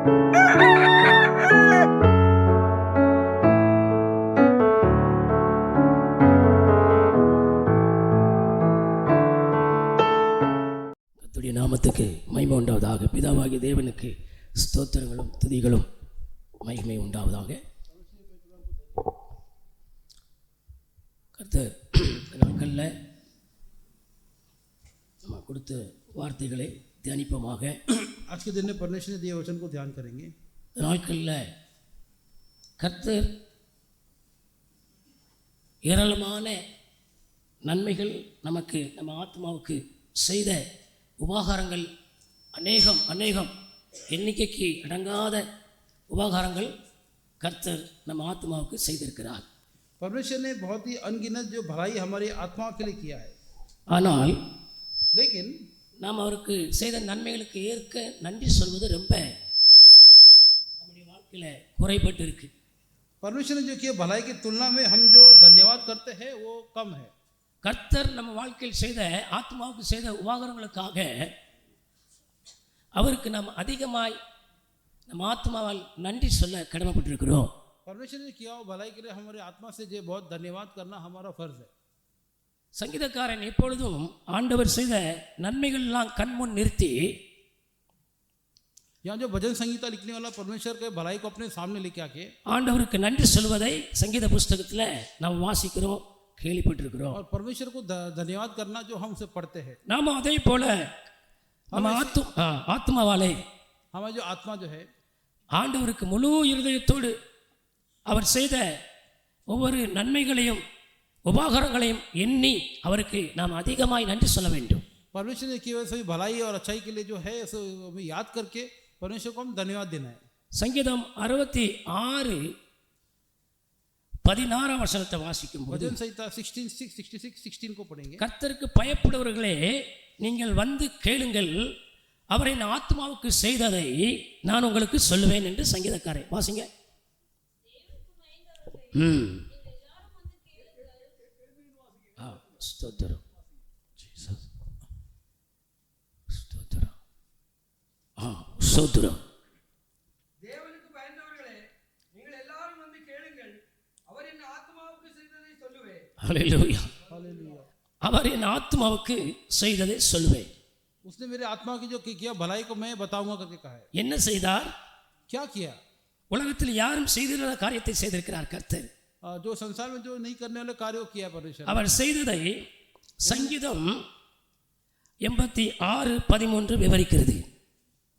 நாமத்துக்கு மகிமை உண்டாவதாக. பிதாவாகிய தேவனுக்கு ஸ்தோத்திரங்களும் துதிகளும் மகிமை உண்டாவதாக. கர்த்தர் நாட்களில் நம்ம கொடுத்த வார்த்தைகளை தியானிப்போமாக. आज के दिन में परमेश्वर ने दिए वचन को ध्यान करेंगे. நாட்களில் கர்த்தர் ஏராளமான நன்மைகள் நமக்கு நம்ம ஆத்மாவுக்கு செய்த உபகாரங்கள் அநேகம் எண்ணிக்கைக்கு அடங்காத உபகாரங்கள் கர்த்தர் நம்ம ஆத்மாவுக்கு செய்திருக்கிறார். परमेश्वर ने बहुत ही अनगिनत जो भलाई हमारी आत्मा के लिए किया है. ஆனால் लेकिन நாம் அவருக்கு செய்த நன்மைகளுக்கு ஏற்க நன்றி சொல்வது ரொம்ப நம்முடைய வாழ்க்கையில் குறைபட்டு இருக்கு. परमेश्वर ने जो किया भलाई की तुलना में हम जो धन्यवाद करते हैं वो कम है. கர்த்தர் நம்ம வாழ்க்கையில் செய்த ஆத்மாவுக்கு செய்த உபகாரங்களுக்காக அவருக்கு நாம் அதிகமாய் நம்ம ஆத்மாவால் நன்றி சொல்ல கடமைப்பட்டிருக்கிறோம். परमेश्वर ने किया भलाई के लिए हमारी आत्मा से जो बहुत धन्यवाद करना हमारा फर्ज है. சங்கீதக்காரன் எப்பொழுதும் ஆண்டவர் செய்த நன்மைகள் எல்லாம் கண்முன் நிறுத்தி यहाँ जो भजन संगीता लिखने वाला परमेश्वर के भलाई को अपने सामने लेके आके ஆண்டவருக்கு நன்றி சொல்வதை சங்கீத புஸ்தகத்தில் நாம் வாசிக்கிறோம், கேள்விப்பட்டிருக்கிறோம். और परमेश्वर को धन्यवाद करना जो हम उसे पढ़ते हैं. நாம அதே போல நம்ம ஆத்மாவாலே हमारा जो आत्मा जो है ஆண்டவருக்கு முழு இருதயத்தோடு அவர் செய்த ஒவ்வொரு நன்மைகளையும் உபகாரங்களையும் எண்ணி அவருக்கு நாம் அதிகமாய் நன்றி சொல்ல வேண்டும். परमेश्वर ने किए सभी भलाई और अच्छाई के लिए जो है उसे याद करके परमेश्वर को हम धन्यवाद देना है. சங்கீதம் 66:16 வசனத்தை வாசிக்கும் போது भजन संहिता 66 को पढ़ेंगे. கர்த்தருக்கு பயப்படுவர்களே நீங்கள் வந்து கேளுங்கள், அவர் என் ஆத்மாவுக்கு செய்ததை நான் உங்களுக்கு சொல்லுவேன் என்று சங்கீதக்காரன் வாசிங்க. ஸ்தோத்திரம் ஜீசஸ், ஸ்தோத்திரம், ஸ்தோத்திரம். தேவனுக்கு பயந்தவர்களே நீங்கள் எல்லாரும் வந்து கேளுங்கள், அவர் என் ஆத்மாவுக்கு செய்ததை சொல்லுவேன். ஹல்லேலூயா, அவர் என் ஆத்மாவுக்கு செய்ததை சொல்லுவேன். उसने मेरे आत्मा की जो किया भलाई को मैं बताऊंगा करके कहा है. என்ன செய்தார்? क्या किया? உலகத்தில் யாரும் செய்திராத காரியத்தை செய்திருக்கிறார் கர்த்தர். जो संसार में जो नहीं करने वाले कार्य को किया परमेश्वर. அவர் செய்ததை சங்கீதம் 86:13 விவரிக்கிறது.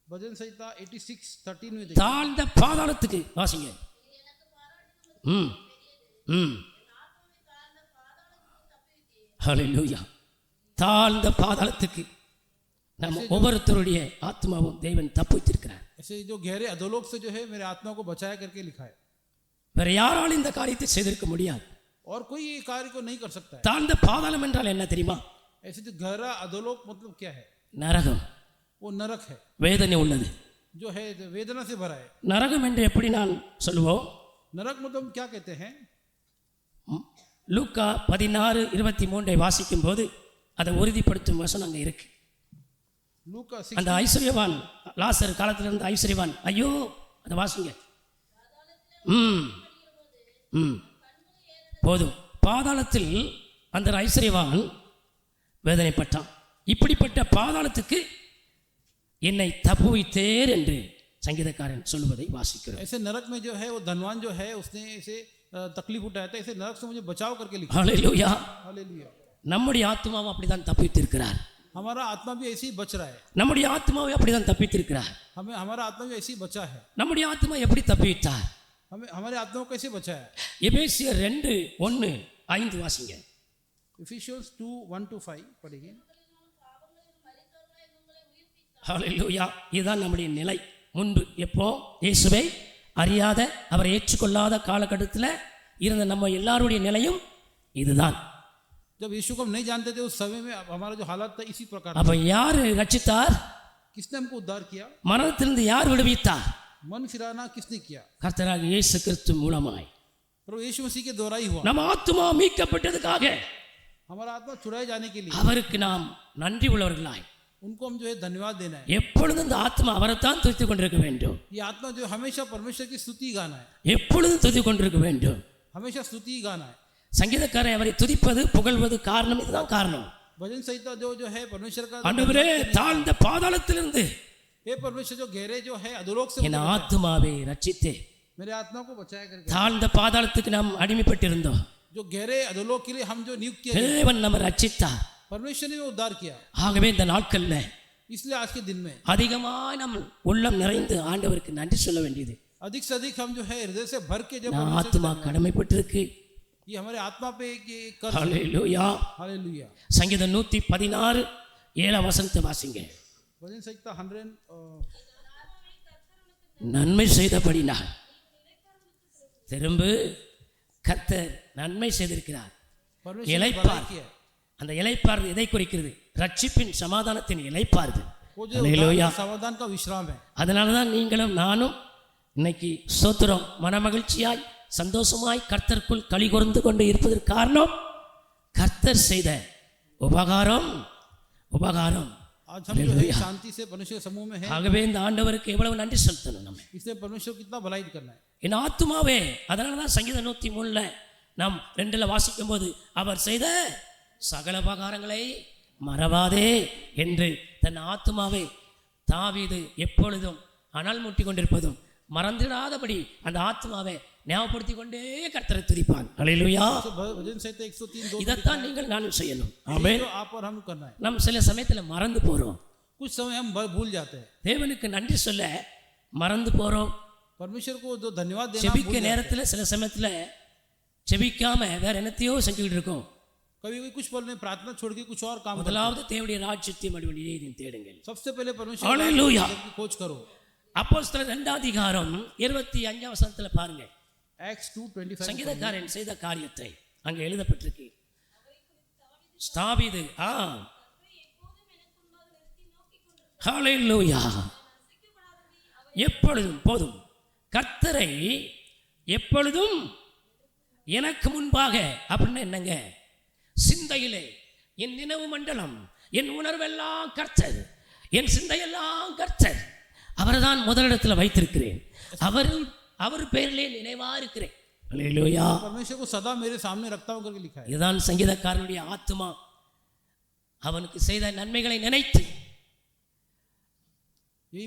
भजन संहिता 86:13 में தாழ்ந்த பாதாளத்துக்கு வாசிங்க. ஹல்லேலூயா. தாழ்ந்த பாதாளத்துக்கு நம்ம ஒவ்வொருத்தருடைய ஆத்மாவும் தேவன் தப்புவித்திருக்கிறார். ऐसे जो गहरे अधोलोक से जो है मेरे आत्मा को बचाया करके लिखा है. வேற யாராலும் இந்த காரியத்தை செய்திருக்க முடியாது. और कोई ये कार्य को नहीं कर सकता है. தாழ்ந்த பாதாளம் என்றால் என்ன தெரியுமா? ऐसे जो गहरा अधोलोक मतलब क्या है? நரகம். वो नरक है, வேதனை உள்ளது, जो है वेदना से भरा है. நரகம் என்று எப்படி நான் சொல்லுவோம்? नरक मतलब क्या कहते हैं? லூக்கா 16:23 வாசிக்கும் போது அதை உறுதிப்படுத்தும் வசனம் அங்கே இருக்கு. அந்த ஐஸ்வர்யவான் லாசர் காலத்தில் இருந்த ஐஸ்வர்யவான், ஐயோ அதை வாசிங்க. போதும். பாதாளத்தில் அந்த ஐஸ்வர்யவான் வேதனைப்பட்டான். இப்படிப்பட்ட பாதாளத்துக்கு என்னை தப்புவித்தேர் என்று சங்கீதக்காரன் சொல்லுவதை வாசிக்கிறோம். ऐसे नरक में जो है वो धनवान जो है उसने ऐसे तकलीफ उठाया था, ऐसे नरक से मुझे बचाव करके लिखा. Hallelujah, hallelujah. நம்முடைய ஆத்மாவும் அப்படிதான் தப்பித்திருக்கிறார். हमारा आत्मा भी ऐसे ही बच रहा है. நம்முடைய ஆத்மாவை அப்படிதான் தப்பித்திருக்கிறார். हमारा आत्मा भी ऐसे ही बचा है. நம்முடைய ஆத்மா எப்படி தப்பித்தார்? हमारे आत्मा को कैसे बचा है? எபேசியர் 2:1-5 வாசிங்க. Ephesians 2:1-5 पढ़ेंगे. ஹல்லேலூயா. இதுதான் நம்முடைய நிலை. முன்பு எப்போ இயேசுவை அறியாத அவரை ஏற்றுக்கொள்ளாத காலகட்டத்தில் இருந்த நம்ம எல்லாருடைய நிலையும் இதுதான். जब यीशु को हम नहीं जानते थे उस समय में हमारा जो हालत था इसी प्रकार. அப்ப யார் ரட்சித்தார்? किसने हमको उद्धार किया? மரணத்திலிருந்து யார் விடுவித்தார்? मन फिराना किसने किया? கர்த்தராகிய இயேசு கிறிஸ்து மூலமாய். प्रभु यीशु मसीह के द्वारा ही हुआ. நம்ம ஆத்மா மீட்கப்பட்டதுக்காக हमारा आत्मा छुड़ाए जाने के लिए அவருக்கு நாம் நன்றி உள்ளவர்களாய் उनको हम जो है धन्यवाद देना है। எப்பொழுதும் இந்த ஆத்மா அவரைத்தான் துதித்துக் கொண்டிருக்க வேண்டும். ये आत्मा जो हमेशा परमेश्वर की स्तुति गाना है, எப்பொழுதும் துதித்துக் கொண்டிருக்க வேண்டும். हमेशा स्तुति गाना है। சங்கீதக்காரன் அவரை துதிப்பது புகழ்வது காரணம், இதுதான் காரணம். भजन संहिता जो है परमेश्वर का, ஆண்டவரே தாழ்ந்த பாதாளத்திலிருந்து हे परमेश्वर जो गहरे जो है अधोलोक से என் ஆத்மாவை ரட்சித்தே. मेरे आत्मा को बचाया करके, தாழ்ந்த பாதாளத்துக்கு நாம் அடிமைப்பட்டிருந்தோம். जो गहरे अधोलोक के लिए हम जो नियुक्त किए, தேவன் நம்ம ரட்சித்தார். परमेश्वर ने उद्धार किया। ஆகவே இந்த நாட்கள்ல इसलिए आज के दिन में அதிகமாய் நம் உள்ளம் நிறைந்து ஆண்டவருக்கு நன்றி சொல்ல வேண்டியது. अधिक से अधिक हम जो है हृदय से भर के जब நான் ஆத்மா கடமைப்பட்டிருக்கு. ये हमारे आत्मा पे ये कर, ஹல்லேலூயா. हालेलुया। சங்கீதம் 116 7 வசனத்தை வாசிங்க. भजन संहिता 100 நன்மை செய்தபடினால் திரும்ப கர்த்தர் நன்மை செய்திருக்கிறார். परमेश्वर ने இளைப்பார். भलाई किया। அந்த இளைப்பாறு எதை குறிக்கிறது? ரட்சிப்பின் சமாதானத்தின் இளைப்பாறுது. वो जो ஹல்லேலூயா. समाधान का विश्राम है। அதனால தான் நீங்களும் நானும் இன்னைக்கு ஸ்தோத்திரம் மனமகிழ்ச்சியாய் சந்தோஷமாய் கர்த்தருக்குள் களி கூர்ந்து கொண்டு இருப்பதற்கு காரணம் கர்த்தர் செய்த உபகாரம். आज हम जो है शांति से परमेश्वर के समूह में है, ஆகவே இந்த ஆண்டவருக்கு எவ்வளவு நன்றி செலுத்தணும் நம்ம. इसलिए परमेश्वर को कितना भलाई करना है। என் ஆத்துமாவே, அதனால தான் சங்கீதம் 103 நாம் 2 வாசிக்கும் போது அவர் செய்த சகல உபகாரங்களை மறவாதே என்று தன் ஆத்துமாவை தாவீது எப்பொழுதும் அனல் மூட்டி கொண்டிருப்பதும் மறந்துடாதபடி அந்த ஆத்மாவை ஞாபகப்படுத்தி கொண்டே கர்த்தரை துதிப்பான். ஹல்லேலூயா. भजन संहिता 103 இதைத்தான் நீங்கள் நானும் செய்யணும். ஆமென். जो आप और हम करना है। நம்ம சில சமயத்துல மறந்து போறோம். कुछ समय हम भूल जाते हैं, தேவனுக்கு நன்றி சொல்ல மறந்து போறோம். परमेश्वर को जो धन्यवाद देना செபிக்க भूल जाते हैं। நேரத்துல சில சமயத்துல செபிக்காம வேற என்னத்தையோ செஞ்சுக்கிட்டு இருக்கோம். कभी कभी कुछ पल में प्रार्थना छोड़ के कुछ और काम करते முதலாவது தேவனுடைய ராஜ்யத்தையும் அவருடைய நீதியையும் தேடுங்கள். हैं। सबसे पहले परमेश्वर ஹல்லேலூயா. की खोज करो। அப்போஸ்தலர் 2 அதிகாரம் 25 வசனத்துல பாருங்க. Acts 2:25 சங்கீதக்காரன் செய்த காரியத்தை அங்க எழுதப்பட்டிருக்கு. ஸ்தாபீது ஹல்லேலூயா. எப்பொழுதும் போதும் கர்த்தரை எப்பொழுதும் எனக்கு முன்பாக அப்படின்னு என்னங்க? சிந்தையிலே என் நினைவு மண்டலம், என் உணர்வெல்லாம் கர்த்தர், என் சிந்தையெல்லாம் கர்த்தர். அவர்தான் முதலிடத்தில் வைத்திருக்கிறேன். அவர் பேரிலே நினைவா இருக்கிறேன். ஹல்லேலூயா. परमेश्वर को सदा मेरे सामने रखता हूं करके लिखा है। இதுதான் சங்கீதக்காரனுடைய ஆத்துமா அவனுக்கு செய்த நன்மைகளை நினைத்து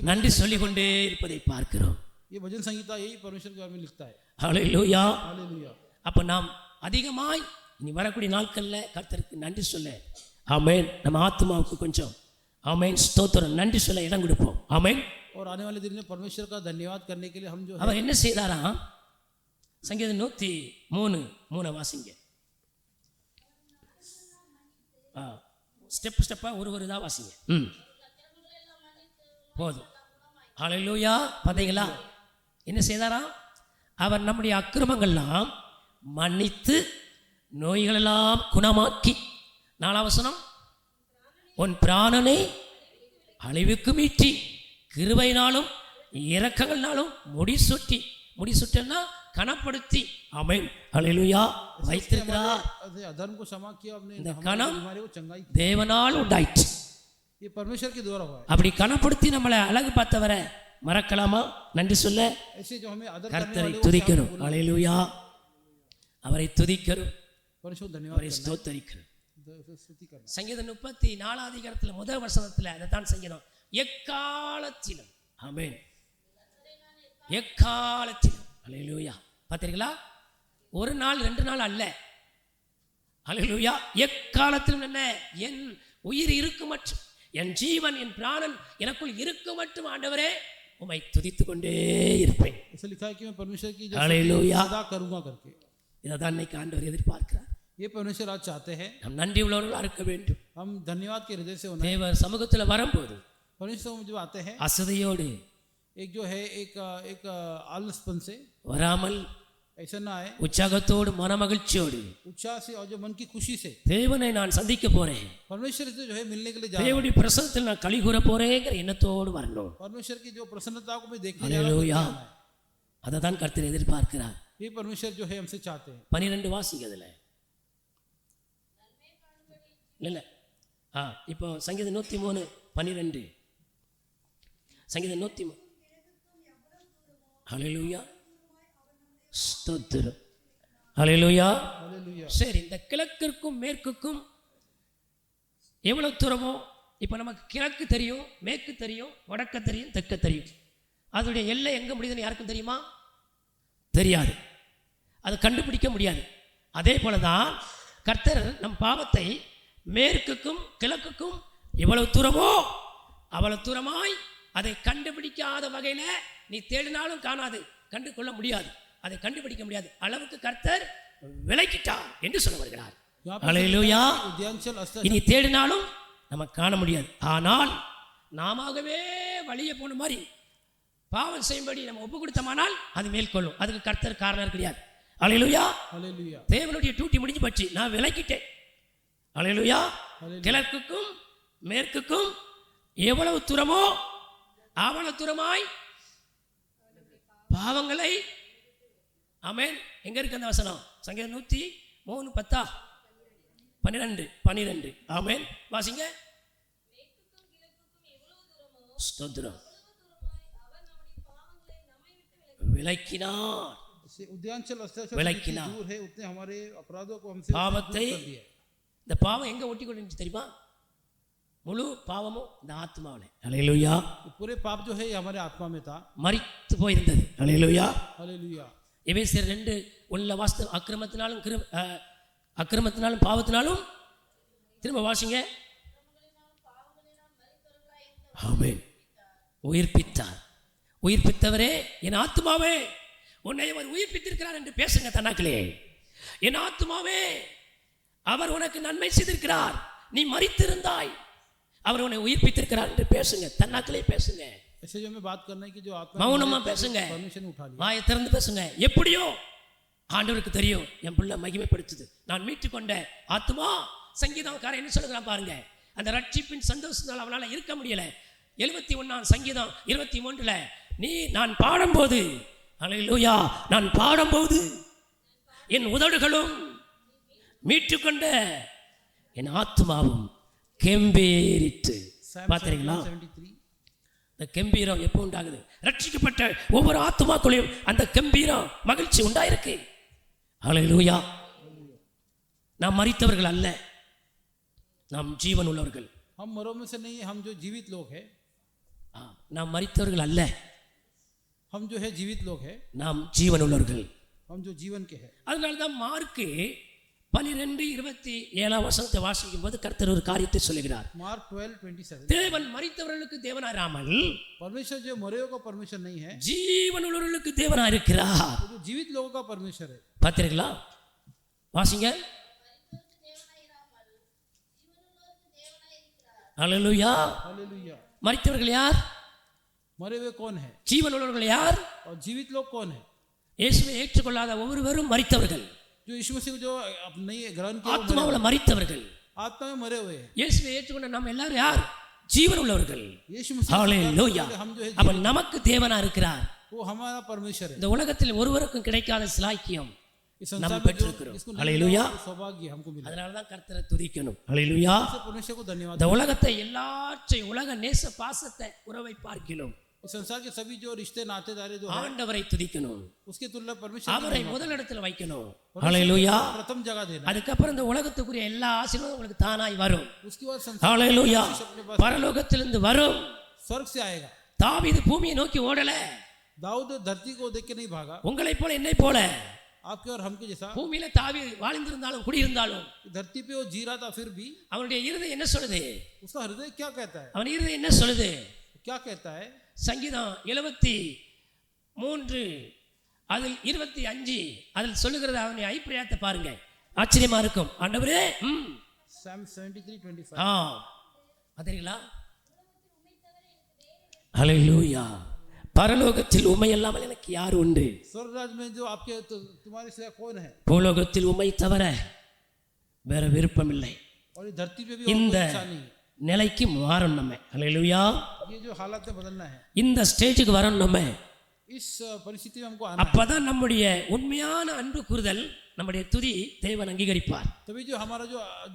நன்றி சொல்லிக் கொண்டே இருப்பதை பார்க்கிறோம். ये भजन संहिता यही परमेश्वर के बारे में लिखता है। ஹல்லேலூயா. हालेलुया। அப்ப நாம் அதிகமாய் இனி வரக்கூடிய நாட்கள்ல கர்த்தருக்கு நன்றி சொல்ல, ஆமென், நம்ம ஆத்மாவுக்கு கொஞ்சம் ஆமென் ஸ்தோத்திரம் நன்றி சொல்ல இடம் கொடுப்போம். ஆமென். और आने वाले दिन में परमेश्वर का धन्यवाद करने के लिए हम जो है, அவர் என்ன செய்தாராம்? சங்கீதம் 103 வாசிங்க. ஸ்டெப்பா ஒரு இதா வாசிங்க. போதும். ஹல்லேலூயா. பாத்தீங்களா என்ன செய்தாராம்? அவர் நம்முடைய அக்கிரமங்கள்லாம் மன்னித்து நோய்களெல்லாம் குணமாக்கி, 4 வசனம், உன் பிராணனை அழிவுக்கு மீட்டி கிருபையினாலும் இரக்கங்கள்னாலும் முடிசுட்டனா கனப்படுத்தி, ஆமென், ஹல்லேலூயா, வைத்திருக்கிறார். अधर्म को क्षमा किया, अपने இந்த கனம் बीमारी को चंगाई की। தேவனால் உண்டாயிற்று. ये परमेश्वर के द्वारा हुआ है। அப்படி கனப்படுத்தி நம்மளை அழகு பார்த்தவரை மறக்கலாமா? நன்றி சொல்ல ऐसे जो हमें आदर करने கர்த்தரை वाले துதிக்கணும். ஹல்லேலூயா. அவரை துதிக்கணும், परमेश्वर को धन्यवाद அவரை ஸ்தோத்தரிக்கணும். स्तुति करना। சங்கீதம் 34 அதிகாரத்தில் முதல் வசனத்தில் அதைத்தான் செய்யணும். எக்காலத்திலும், ஆமென், எக்காலத்திலும். ஹல்லேலூயா. பார்த்தீங்களா? ஒரு நாள் 2 நாள் அல்ல. ஹல்லேலூயா. எக்காலத்திலும் என்ன? என் உயிர் இருக்கும் மட்டும், என் ஜீவன், என் பிராணன் எனக்குள் இருக்கும் மட்டும் ஆண்டவரே உம்மை துதித்து கொண்டே இருப்பேன். ऐसे लिखा है कि मैं परमेश्वर की ஹல்லேலூயா. सदा करूंगा करके। இதைதான் இன்னைக்கு ஆண்டவர் எதிர்பார்க்கிறார். ये परमेश्वर आज चाहते हैं நாம் நன்றி உள்ளவர்களாக இருக்க வேண்டும். हम धन्यवाद के हृदय से होना है। தேவ சமூகத்தில் வரும்போது परमेश्वर जो आते हैं, அசதியோடு एक जो है एक आलसपन से வராமல், ऐसा ना आए, உற்சாகத்தோடு மனமகிழ்ச்சியோடு उत्साह से और जो मन की खुशी से தேவனை நான் சந்திக்க போறேன், परमेश्वर से जो है मिलने के लिए जा रहा हूं। தேவனுடைய பிரசன்னத்தில் நான் களி கூற போறேங்கிற எண்ணத்தோடு வரணும். परमेश्वर की जो प्रसन्नता को मैं देखने जा रहा हूं, ஹல்லேலூயா. அதை தான் கர்த்தர் எதிர்பார்க்கிறார். ये परमेश्वर जो है हमसे चाहते हैं। 12 வாசிங்க அதுல. இல்ல இப்போ சங்கீதம் 103 12. சங்கீதம் 103. ஹல்லேலூயா, ஸ்தோத்திரம், ஹல்லேலூயா. சரி, இந்த கிழக்கிற்கும் மேற்குக்கும் எவ்வளவு தூரமோ, இப்போ நமக்கு கிழக்கு தெரியும், மேற்கு தெரியும், வடக்க தெரியும், தெற்க தெரியும். அதனுடைய எல்லை எங்கே முடியுதுன்னு யாருக்கும் தெரியுமா? தெரியாது, அதை கண்டுபிடிக்க முடியாது. அதே போல தான் கர்த்தர் நம் பாவத்தை மேற்குக்கும் கிழக்குக்கும் எவ்வளவு தூரமோ அவ்வளவு தூரமாய் அதை கண்டுபிடிக்காத வகையில் நீ தேடினாலும் காணாது, கண்டு கொள்ள முடியாது, அதை கண்டுபிடிக்க முடியாது அளவுக்கு கர்த்தர் விலக்கிட்டார் என்று சொல்ல வருகிறார். ஹல்லேலூயா. இனி தேடினாலும் நம்ம காண முடியாது. ஆனால் நாமவே வழியே போன மாதிரி பாவம் செய்யும்படி நம்ம ஒப்பு கொடுத்தோமானால் அது மேற்கொள்ளும். அதுக்கு கர்த்தர் காரணம் கிடையாது. ஹல்லேலூயா. தேவனுடைய டியூட்டி முடிஞ்சு போச்சு, நான் விலக்கிட்டேன். ஹல்லேலூயா. கிழக்குக்கும் மேற்குக்கும் எவ்வளவு தூரமோ அவ்வளவு தூரமாய் பாவங்களை. ஆமென். எங்க இருக்கு அந்த வசனம்? சங்கீதம் 103 10 12. ஆமென். வாசிங்க. ஸ்தோத்திரம். விலக்கினார், விலக்கினார் பாவத்தை. இந்த பாவம் எங்க ஒட்டி கொண்டு தெரியுமா? முழு பாவமும் இந்த ஆத்மாவிலே. ஹல்லேலூயா. पूरे पाप जो है हमारे आत्मा में था, மரித்து போயிருந்தது. ஹல்லேலூயா. हालेलुया. எபேசியர் 2:1 வாஸ்து அக்கிரமத்தினாலும் பாவத்தினாலும். திரும்ப வாசிங்க. ஆமென். உயிர்ப்பித்தார். உயிர்ப்பித்தவரே, என் ஆத்மாவே உன்னை அவர் உயிர்ப்பித்திருக்கிறார் என்று பேசுங்க தன்னாக்களே. என் ஆத்மாவே, அவர் உனக்கு நன்மை செய்திருக்கிறார், நீ மரித்திருந்தாய், அவர் உன்னை உயிர்ப்பித்திருக்கிறார் என்று பேசுங்க தன்னாக்களே. பேசுங்க. ऐसे जो मैं बात करना है कि जो आत्मा மௌனமா பேசுங்க, परमिशन उठा लिया, வாயை திறந்து பேசுங்க. எப்படியோ ஆண்டவருக்கு தெரியும் என் பிள்ளை மகிமைப்படுத்துது, நான் மீட்டுக்கொண்ட ஆத்மா. சங்கீதக்காரன் என்ன சொல்லுகிறான் பாருங்க, அந்த ரட்சிப்பின் சந்தோஷத்தால் அவனால் இருக்க முடியல. 71 சங்கீதம் 23 நீ நான் பாடும்போது, ஹல்லேலூயா, நான் பாடும்போது என் உதடுகளும் மீட்டுக்கொண்ட என் ஆத்மாவும் கெம்பீரிட்டு. பார்த்தீங்களா? இந்த கெம்பீரம் எப்போ உண்டாகுது? ரட்சிக்கப்பட்ட ஒவ்வொரு ஆத்மாக்குள்ளையும் அந்த கெம்பீரம், மகிழ்ச்சி உண்டாயிருக்கு. ஹல்லேலூயா. நாம் மரித்தவர்கள் அல்ல, நாம் ஜீவன் உள்ளவர்கள். हम मरों में से नहीं है, हम जो जीवित लोग हैं. நாம் மரித்தவர்கள் அல்ல, हम जो है जीवित लोग हैं, நாம் ஜீவன் உள்ளவர்கள். हम जो जीवन के हैं. அதனால தான் மார்க்கு 12:27 வாசிக்கும் போது கர்த்தர் ஒரு காரியத்தை சொல்லுகிறார். मार्क 12:27 தேவன் மரித்தவர்களுக்கு தேவனாயிராமல் परमेश्वर जो मरे का परमेश्वर नहीं है, ஜீவன் உள்ளவர்களுக்கு தேவனாய் இருக்கிறார். जो जीवित लोगों का परमेश्वर है. பார்த்தீங்களா? வாசிங்க. ஹல்லேலூயா. हालेलुया. மரித்தவர்கள் யார்? मरे हुए कौन है ஜீவன் உள்ளவர்கள் யார்? और जीवित लोग कौन है? இயேசுவை ஏற்றுக்கொள்ளாத ஒவ்வொருவரும் மரித்தவர்கள். जो यीशु मसीह को जो नहीं ग्रहण किया, ஆத்மாவில் மரித்தவர்கள். आत्मा में मरे हुए हैं. இயேசுவை ஏற்றுக்கொண்ட நம்ம எல்லாரும் யார்? ஜீவன் உள்ளவர்கள். यीशु मसीह ஹல்லேலூயா. हम जो है அவன் நமக்கு தேவனா இருக்கிறார். वो हमारा परमेश्वर है. இந்த உலகத்தில் ஒருவருக்கும் கிடைக்காத சிலாக்கியம் इस நம்ம संसार में பெற்றிருக்கிறோம். जिसको ஹல்லேலூயா. सौभाग्य हमको मिला, அதனால தான் கர்த்தரை துதிக்கணும். ஹல்லேலூயா. परमेश्वर को धन्यवाद. இந்த உலகத்தை எல்லாற்றையும், உலக நேச பாசத்தை, உறவை பார்க்கிறோம், इस संसार के सभी जो रिश्ते नातेदारी जो है, ஆண்டவரை துதிக்கணும், उसके तुलना परमेश्वर அவரை முதலிடத்தில் வைக்கணும். ஹல்லேலூயா. प्रथम जगह देना. அதுக்கப்புறம் இந்த உலகத்துக்குரிய எல்லா ஆசீர்வாதம் உங்களுக்கு தானாய் வரும். उसके बाद संसार ஹல்லேலூயா. பரலோகத்திலிருந்து வரும். स्वर्ग से आएगा. தாவீது பூமியை நோக்கி ஓடல, दाऊद धरती को देख के नहीं भागा. உங்களை போல என்னை போல आपके और हमके जैसा பூமியில தாவீது வாழ்ந்திருந்தாலும் குடியிருந்தாலும் धरती पे वो जी रहा था, फिर भी அவனுடைய இருதயம் என்ன சொல்லுது? उसका हृदय क्या कहता है? அவன் இருதயம் என்ன சொல்லுது? क्या कहता है? சங்கீதம் 73 அதில் 25 அதில் சொல்லுகிறது அவனுடைய அபிப்பிராயத்தை பாருங்க, ஆச்சரியமா இருக்கும். ஆண்டவரே, Psalm 73:25. அதீங்களா? ஹல்லேலூயா. பரலோகத்தில் உம்மை இல்லாமல் எனக்கு யார் உண்டு? स्वर्ग राज्य में जो आपके तुम्हारे सिवा कौन है? பூலோகத்தில் உம்மை தவிர வேற விருப்பம் இல்லை. और ये धरती पे भी இந்த और कोई इच्छा नहीं है. நிலைக்கு மாறணும் நம்ம. ஹல்லேலூயா. ये जो हालात में बदलना है, இந்த ஸ்டேஜுக்கு வரணும் நம்ம. इस परिस्थिति में हमको आना है. அப்பதான் நம்முடைய உண்மையான அன்பு கூறுதல், நம்முடைய துதி தேவன் அங்கீகரிப்பார். तभी जो हमारा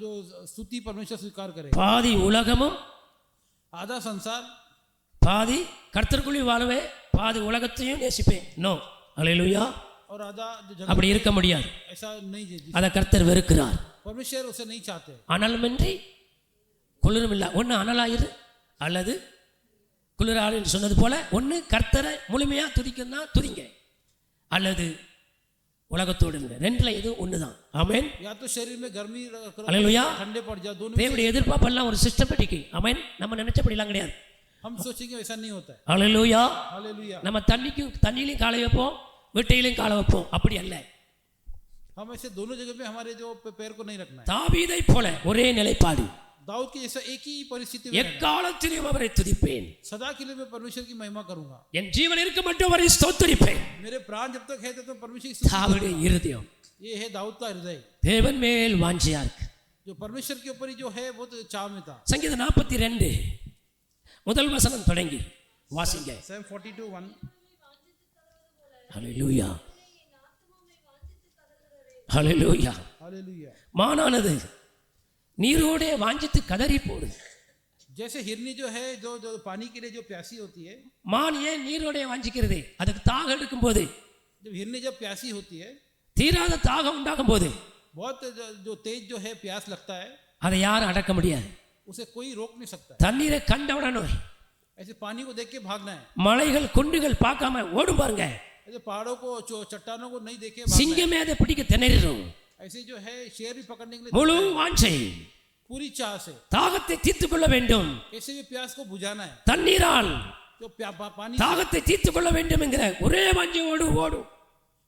जो स्तुति परमेश्वर स्वीकार करे. பாதி உலகமும் आधा संसार பாதி கர்த்தருக்குள்ளே வாழுவே, பாதி உலகத்தையும் நேசிப்பேன். நோ, அல்லேலூயா. और आधा जो जगत அப்படி இருக்க முடியாது. ऐसा नहीं जी, அதை கர்த்தர் வெறுக்கிறார். परमेश्वर उसे नहीं चाहते. அனலுமின்றி குளிரும் இல்லை. ஒன்று அனலாயிரு அல்லது குளிராயின்னு சொன்னது போல, ஒன்று கர்த்தரை முழுமையாக துதிக்கணும்னா துதிங்க, அல்லது உலகத்தோடு இருங்க. ரெண்டுல எதுவும் ஒன்று தான். ஆமென். या तो शरीर में गर्मी करो, அல்லேலூயா. ठंडे पड़ जाओ, दोनों தேவனுடைய எதிர்பார்ப்பெல்லாம் ஒரு சிஸ்டமேட்டிக். ஆமென். நம்ம நினைச்சபடிலாம் கிடையாது. हम सोचेंगे वैसा नहीं होता है. அல்லேலூயா. हालेलुया. நம்ம தண்ணியிலையும் காலை வைப்போம், வீட்டையிலையும் காலை வைப்போம். அப்படி அல்ல. हम ऐसे दोनों जगह पे हमारे जो पैर को नहीं रखना है. தாவீதை போல ஒரே நிலைப்பாடு. दाऊद की जैसा एक ही परिस्थिति में எக்காலத்திலும் அவரை துதிப்பேன், सदा के लिए मैं परमेश्वर की महिमा करूंगा. என் ஜீவன் இருக்க மட்டும் அவரை ஸ்தோத்திரிப்பேன். मेरे प्राण जब तक है तब तक परमेश्वर की स्तुति தாவீதுடைய இருதயம் करूंगा. ये है दाऊद का हृदय, தேவன் மேல் வாஞ்சியா இருக்கு. जो परमेश्वर के ऊपर ही जो है वो तो चाव में था. சங்கீதம் 42 முதல் வசனம் தொடங்கி வாசிங்க. Psalm 42:1. ஹல்லேலூயா, ஹல்லேலூயா. हालेलुया. மானானது நீரோடே வாஞ்சித்து கதறி போடு. जैसे हिरनी जो है जो जो पानी के लिए जो प्यासी होती है, மான் ஏன் நீரோடே வாஞ்சிக்கிறது? அதுக்கு தாகம் எடுக்கும் போது, जब हिरनी जब प्यासी होती है, தீராத தாகம் உண்டாகும் போது बहुत जो तेज जो है प्यास लगता है, அதை யாரும் अடக்க முடியாது. उसे कोई रोक नहीं सकता है. தண்ணீரை கண்டவுடனே ऐसे पानी को देख के भागना है. மலைகள் குண்டுகள் பார்க்காம ஓடும் பாருங்க. ऐसे पहाड़ों को चट्टानों को नहीं देखे भागना है. சிங்கமே அதை பிடிக்க திணறிடும். ऐसे जो है शेर भी पकड़ने के लिए முழு வாஞ்சை, पूरी चाह से தாகத்தை தீர்த்து கொள்ள வேண்டும். कैसे भी प्यास को बुझाना है. தண்ணீரால் जो पानी தாகத்தை தீர்த்து கொள்ள வேண்டும் என்கிற ஒரே வாஞ்சையோடு ஓடும்.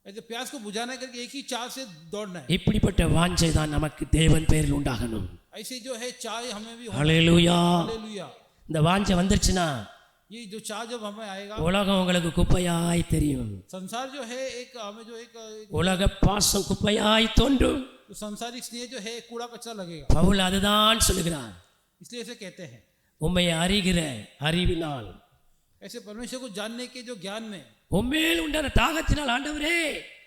ऐसे प्यास को बुझाना है करके एक ही चाह से दौड़ना है. இப்படிப்பட்ட வாஞ்சை தான் நமக்கு தேவன் பேரில் உண்டாகணும். ऐसे जो है चाह हमें भी ஹல்லேலூயா. हालेलुया. இந்த வாஞ்சை வந்துருச்சுன்னா ये जो चाह जब हमें आएगा, உலகம் உங்களுக்கு குப்பையாய் தெரியும். संसार जो है एक हमें जो एक உலக பாசம் குப்பையாய் தோன்றும். जो संसारिक स्नेह जो है कूड़ा कचरा लगेगा. பவுல் அதுதான் சொல்லுகிறார். इसलिए ऐसे कहते हैं. உம்மை அறிகிற அறிவினால், ऐसे परमेश्वर को जानने के जो ज्ञान में, உம்மேல் உண்டான தாகத்தினால் ஆண்டவரே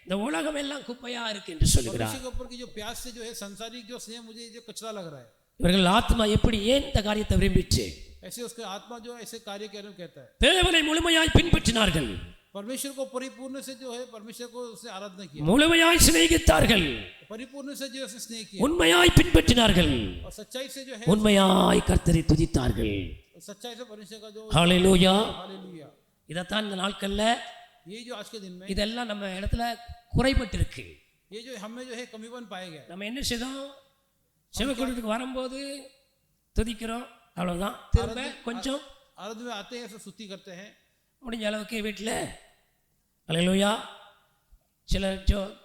இந்த உலகம் எல்லாம் குப்பையா இருக்கு என்று சொல்லுகிறார். परमेश्वर के ऊपर की जो प्यास से जो है संसारिक जो स्नेह मुझे जो कचरा लग रहा है, இவர்கள் ஆத்மா எப்படி ஏன் இந்த காரியத்தை விரும்பிச்சு? ऐसे उसके आत्मा जो ऐसे कार्य करने कहता है. தேவனை முழுமையாய் பின்பற்றினார்கள், परमेश्वर को परिपूर्ण से जो है परमेश्वर को उसने आराधना किया, முழுமையாய் சிநேகித்தார்கள், परिपूर्ण से जो है स्नेह किया, உண்மையாய் பின்பற்றினார்கள், और सच्चाई से जो है உண்மையாய் கர்த்தரை துதித்தார்கள். सच्चाई से परमेश्वर का जो ஹல்லேலூயா. हालेलुया. இதைத்தான் இந்த நாட்கள்ல ये जो आज के दिन में இதெல்லாம் நம்ம இடத்துல குறைபட்டு இருக்கு. ये जो हमें जो है कमीपन पाया गया. நம்ம என்ன செய்தோம்? சிவகுண்டத்துக்கு வரும்போது துதிக்கிறோம், அவ்வளவுதான். திரும்ப கொஞ்சம் आराधना में आते हैं ऐसे स्तुति करते हैं. முடிஞ்ச அளவுக்கு வீட்டில் அல்லேலூயா. சிலர்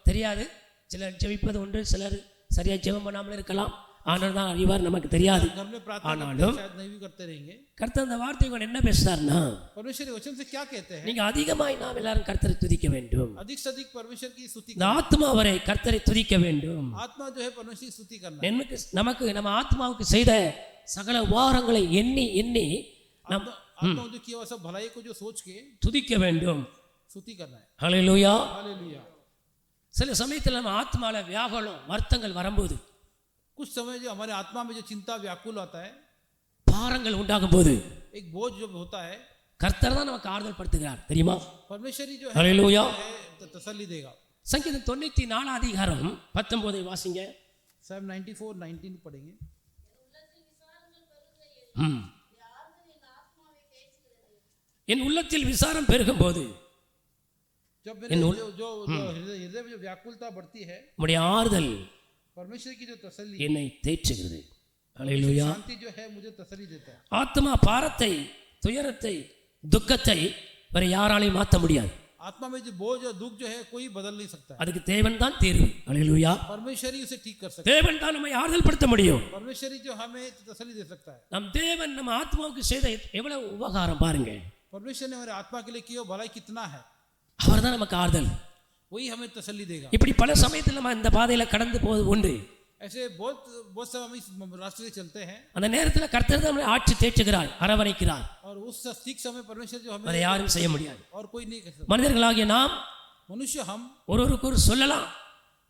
தெரியாது, சிலர் ஜெபிப்பது உண்டு, சிலர் சரியா ஜெபம் பண்ணாமல் இருக்கலாம். ஆனால் தான் அறிவார், நமக்கு தெரியாது. घर में प्रार्थना ஆனாலும் शायद नहीं भी करते रहेंगे. கர்த்தர் அந்த வார்த்தை கூட என்ன பேசுறாருன்னா, परमेश्वर के वचन से क्या कहते हैं? நீங்க அதிகமாய் நாம் எல்லாரும் கர்த்தரை துதிக்க வேண்டும். अधिक से अधिक परमेश्वर की स्तुति இந்த ஆத்மா அவரை கர்த்தரை துதிக்க வேண்டும். आत्मा जो है परमेश्वर की स्तुति करना. நமக்கு நம்ம ஆத்மாவுக்கு செய்த சகல உபகாரங்களை எண்ணி எண்ணி நம் आत्मा जो किया हुआ सब भलाई को जो सोच के துதிக்க வேண்டும். स्तुति करना है. ஹல்லேலூயா. हालेलुया. சில சமயத்தில் நம்ம ஆத்மால வியாகுலம் வருத்தங்கள் வரும்போது, कुछ समय जो हमारे आत्मा में जो चिंता व्याकुल आता है, பாரங்கள் உண்டாகும் போது एक बोझ जो होता है, கர்த்தர் தான் நமக்கு ஆறுதல் படுத்துகிறார், தெரியுமா? परमेश्वर ही जो है ஹல்லேலூயா. तसल्ली देगा. சங்கீதம் 94 அதிகாரம் 19 வாசிங்க. Psalm 94:19 पढ़ेंगे. என் உள்ளத்தில் விசாரம் பெருகும் போது, जब मेरे जो हृदय में जो व्याकुलता बढ़ती है, உம்முடைய ஆறுதல் परमेश्वर की जो तसल्ली, என்னை தேற்றுகிறது. ஹல்லேலூயா. शांति जो है मुझे तसल्ली देता है. ஆத்மா பாரத்தை, துயரத்தை, துக்கத்தை வேற யாராலையும் மாற்ற முடியாது. आत्मा में जो बोझ और दुख जो है कोई बदल नहीं सकता है. அதுக்கு தேவன் தான் தீர்வு. ஹல்லேலூயா. परमेश्वर ही उसे ठीक कर सकता है. தேவன் தான் நம்மை ஆறுதல் படுத்த முடியும். परमेश्वर ही जो हमें तसल्ली दे सकता है. நம் தேவன் நம்ம ஆத்மாவுக்கு செய்த எவ்வளவு உபகாரம் பாருங்க. परमेश्वर ने हमारे आत्मा के लिए किया भलाई कितना है, அவர் தான் நமக்கு ஆறுதல். वही हमें तसल्ली देगा. இப்படி பல சமயத்தில் நம்ம இந்த பாதையில கடந்து போவது உண்டு. ऐसे बहुत समय हम इस रास्ते से चलते हैं, அந்த நேரத்தில் கர்த்தர் தான் நம்மை ஆட்சி தேற்றுகிறார், அரவணைக்கிறார். और उस ठीक समय परमेश्वर जो அதை हमें யாரும் செய்ய முடியாது. और कोई नहीं कर सकता. மனிதர்களாகிய நாம் मनुष्य हम ஒருவருக்கு ஒரு சொல்லலாம்,